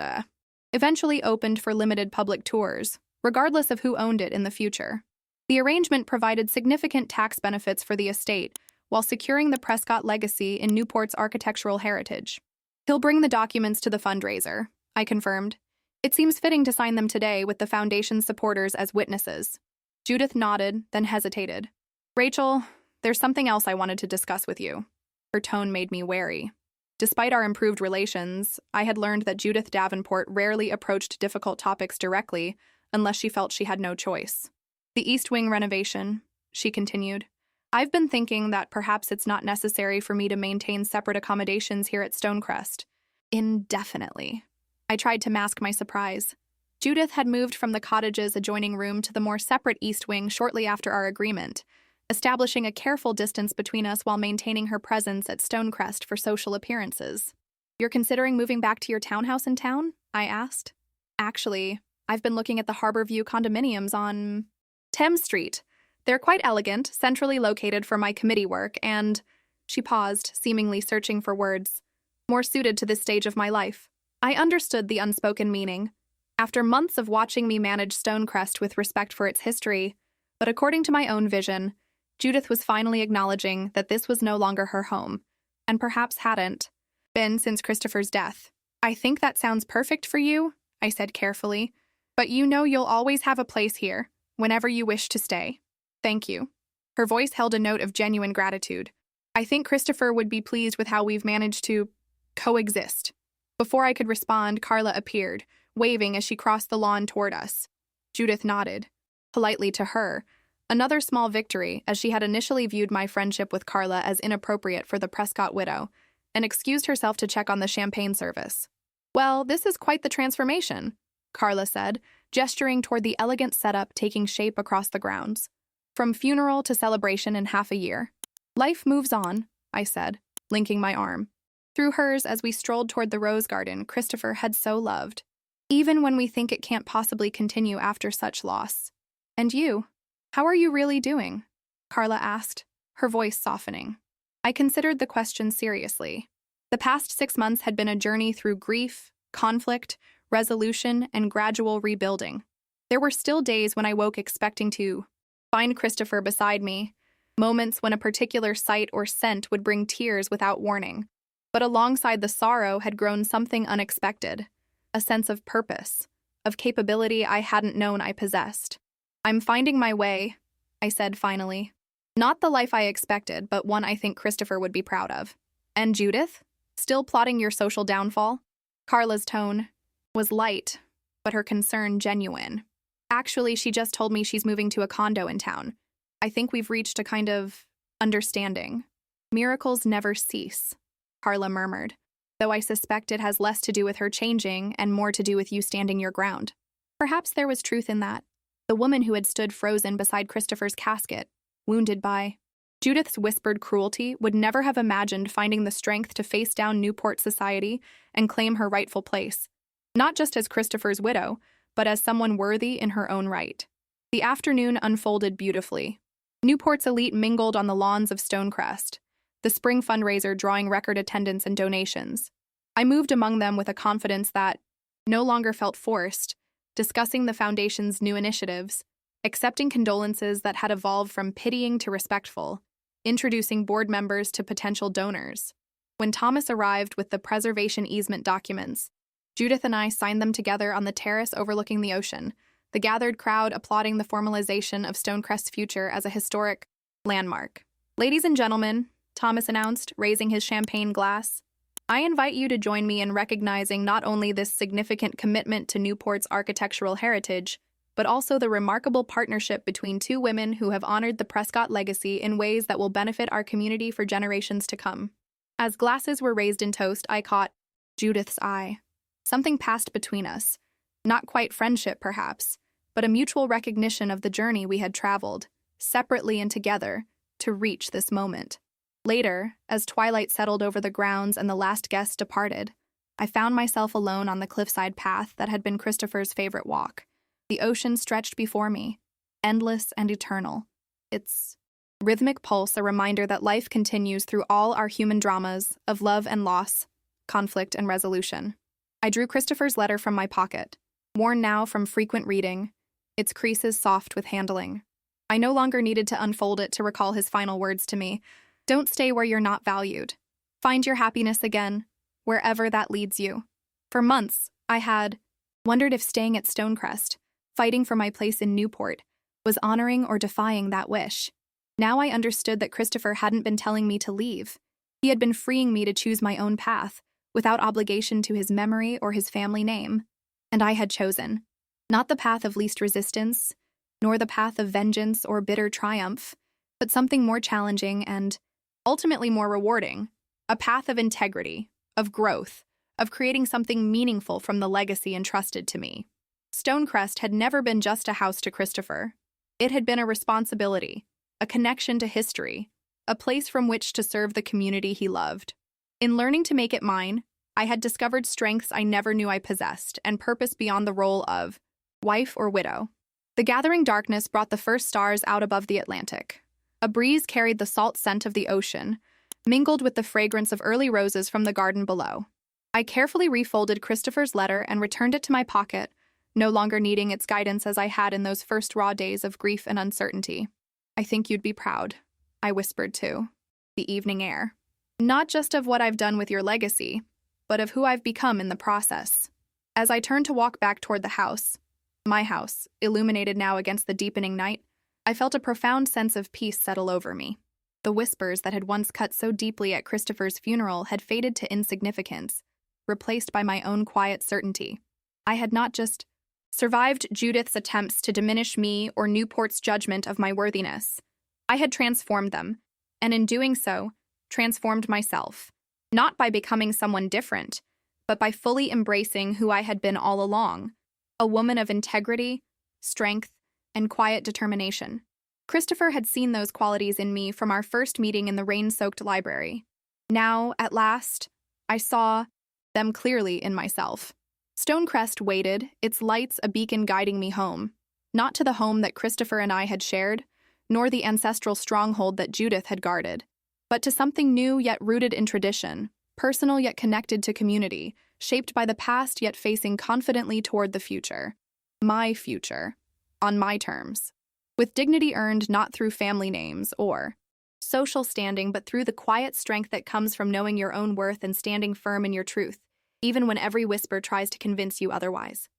eventually opened for limited public tours, regardless of who owned it in the future. The arrangement provided significant tax benefits for the estate while securing the Prescott legacy in Newport's architectural heritage. He'll bring the documents to the fundraiser, I confirmed. It seems fitting to sign them today with the Foundation's supporters as witnesses. Judith nodded, then hesitated. Rachel, there's something else I wanted to discuss with you. Her tone made me wary. Despite our improved relations, I had learned that Judith Davenport rarely approached difficult topics directly unless she felt she had no choice. The East Wing renovation, she continued. I've been thinking that perhaps it's not necessary for me to maintain separate accommodations here at Stonecrest. Indefinitely. I tried to mask my surprise. Judith had moved from the cottage's adjoining room to the more separate East Wing shortly after our agreement, establishing a careful distance between us while maintaining her presence at Stonecrest for social appearances. You're considering moving back to your townhouse in town? I asked. Actually, I've been looking at the Harborview condominiums on Thames Street. They're quite elegant, centrally located for my committee work, and she paused, seemingly searching for words, more suited to this stage of my life. I understood the unspoken meaning. After months of watching me manage Stonecrest with respect for its history, but according to my own vision, Judith was finally acknowledging that this was no longer her home, and perhaps hadn't been since Christopher's death. I think that sounds perfect for you, I said carefully, but you know you'll always have a place here, whenever you wish to stay. Thank you. Her voice held a note of genuine gratitude. I think Christopher would be pleased with how we've managed to coexist. Before I could respond, Carla appeared, waving as she crossed the lawn toward us. Judith nodded, politely to her, another small victory as she had initially viewed my friendship with Carla as inappropriate for the Prescott widow, and excused herself to check on the champagne service. Well, this is quite the transformation, Carla said, gesturing toward the elegant setup taking shape across the grounds. From funeral to celebration in half a year. Life moves on, I said, linking my arm. Through hers as we strolled toward the rose garden Christopher had so loved, even when we think it can't possibly continue after such loss. And you? How are you really doing? Carla asked, her voice softening. I considered the question seriously. The past 6 months had been a journey through grief, conflict, resolution, and gradual rebuilding. There were still days when I woke expecting to find Christopher beside me, moments when a particular sight or scent would bring tears without warning. But alongside the sorrow had grown something unexpected, a sense of purpose, of capability I hadn't known I possessed. I'm finding my way, I said finally. Not the life I expected, but one I think Christopher would be proud of. And Judith? Still plotting your social downfall? Carla's tone was light, but her concern genuine. Actually, she just told me she's moving to a condo in town. I think we've reached a kind of understanding. Miracles never cease, Carla murmured, though I suspect it has less to do with her changing and more to do with you standing your ground. Perhaps there was truth in that. The woman who had stood frozen beside Christopher's casket, wounded by Judith's whispered cruelty, would never have imagined finding the strength to face down Newport society and claim her rightful place, not just as Christopher's widow, but as someone worthy in her own right. The afternoon unfolded beautifully. Newport's elite mingled on the lawns of Stonecrest, the spring fundraiser drawing record attendance and donations. I moved among them with a confidence that no longer felt forced, discussing the foundation's new initiatives, accepting condolences that had evolved from pitying to respectful, introducing board members to potential donors. When Thomas arrived with the preservation easement documents, Judith and I signed them together on the terrace overlooking the ocean, the gathered crowd applauding the formalization of Stonecrest's future as a historic landmark. "Ladies and gentlemen," Thomas announced, raising his champagne glass, "I invite you to join me in recognizing not only this significant commitment to Newport's architectural heritage, but also the remarkable partnership between two women who have honored the Prescott legacy in ways that will benefit our community for generations to come." As glasses were raised in toast, I caught Judith's eye. Something passed between us. Not quite friendship, perhaps, but a mutual recognition of the journey we had traveled, separately and together, to reach this moment. Later, as twilight settled over the grounds and the last guest departed, I found myself alone on the cliffside path that had been Christopher's favorite walk. The ocean stretched before me, endless and eternal, its rhythmic pulse a reminder that life continues through all our human dramas of love and loss, conflict and resolution. I drew Christopher's letter from my pocket, worn now from frequent reading, its creases soft with handling. I no longer needed to unfold it to recall his final words to me. "Don't stay where you're not valued. Find your happiness again, wherever that leads you." For months, I had wondered if staying at Stonecrest, fighting for my place in Newport, was honoring or defying that wish. Now I understood that Christopher hadn't been telling me to leave. He had been freeing me to choose my own path, without obligation to his memory or his family name. And I had chosen, not the path of least resistance, nor the path of vengeance or bitter triumph, but something more challenging and ultimately more rewarding, a path of integrity, of growth, of creating something meaningful from the legacy entrusted to me. Stonecrest had never been just a house to Christopher. It had been a responsibility, a connection to history, a place from which to serve the community he loved. In learning to make it mine, I had discovered strengths I never knew I possessed and purpose beyond the role of wife or widow. The gathering darkness brought the first stars out above the Atlantic. A breeze carried the salt scent of the ocean, mingled with the fragrance of early roses from the garden below. I carefully refolded Christopher's letter and returned it to my pocket, no longer needing its guidance as I had in those first raw days of grief and uncertainty. "I think you'd be proud," I whispered to the evening air. "Not just of what I've done with your legacy, but of who I've become in the process." As I turned to walk back toward the house, my house, illuminated now against the deepening night, I felt a profound sense of peace settle over me. The whispers that had once cut so deeply at Christopher's funeral had faded to insignificance, replaced by my own quiet certainty. I had not just survived Judith's attempts to diminish me or Newport's judgment of my worthiness. I had transformed them, and in doing so, transformed myself, not by becoming someone different, but by fully embracing who I had been all along, a woman of integrity, strength, and quiet determination. Christopher had seen those qualities in me from our first meeting in the rain-soaked library. Now, at last, I saw them clearly in myself. Stonecrest waited, its lights a beacon guiding me home, not to the home that Christopher and I had shared, nor the ancestral stronghold that Judith had guarded, but to something new yet rooted in tradition, personal yet connected to community, shaped by the past yet facing confidently toward the future. My future, on my terms. With dignity earned not through family names or social standing, but through the quiet strength that comes from knowing your own worth and standing firm in your truth, even when every whisper tries to convince you otherwise.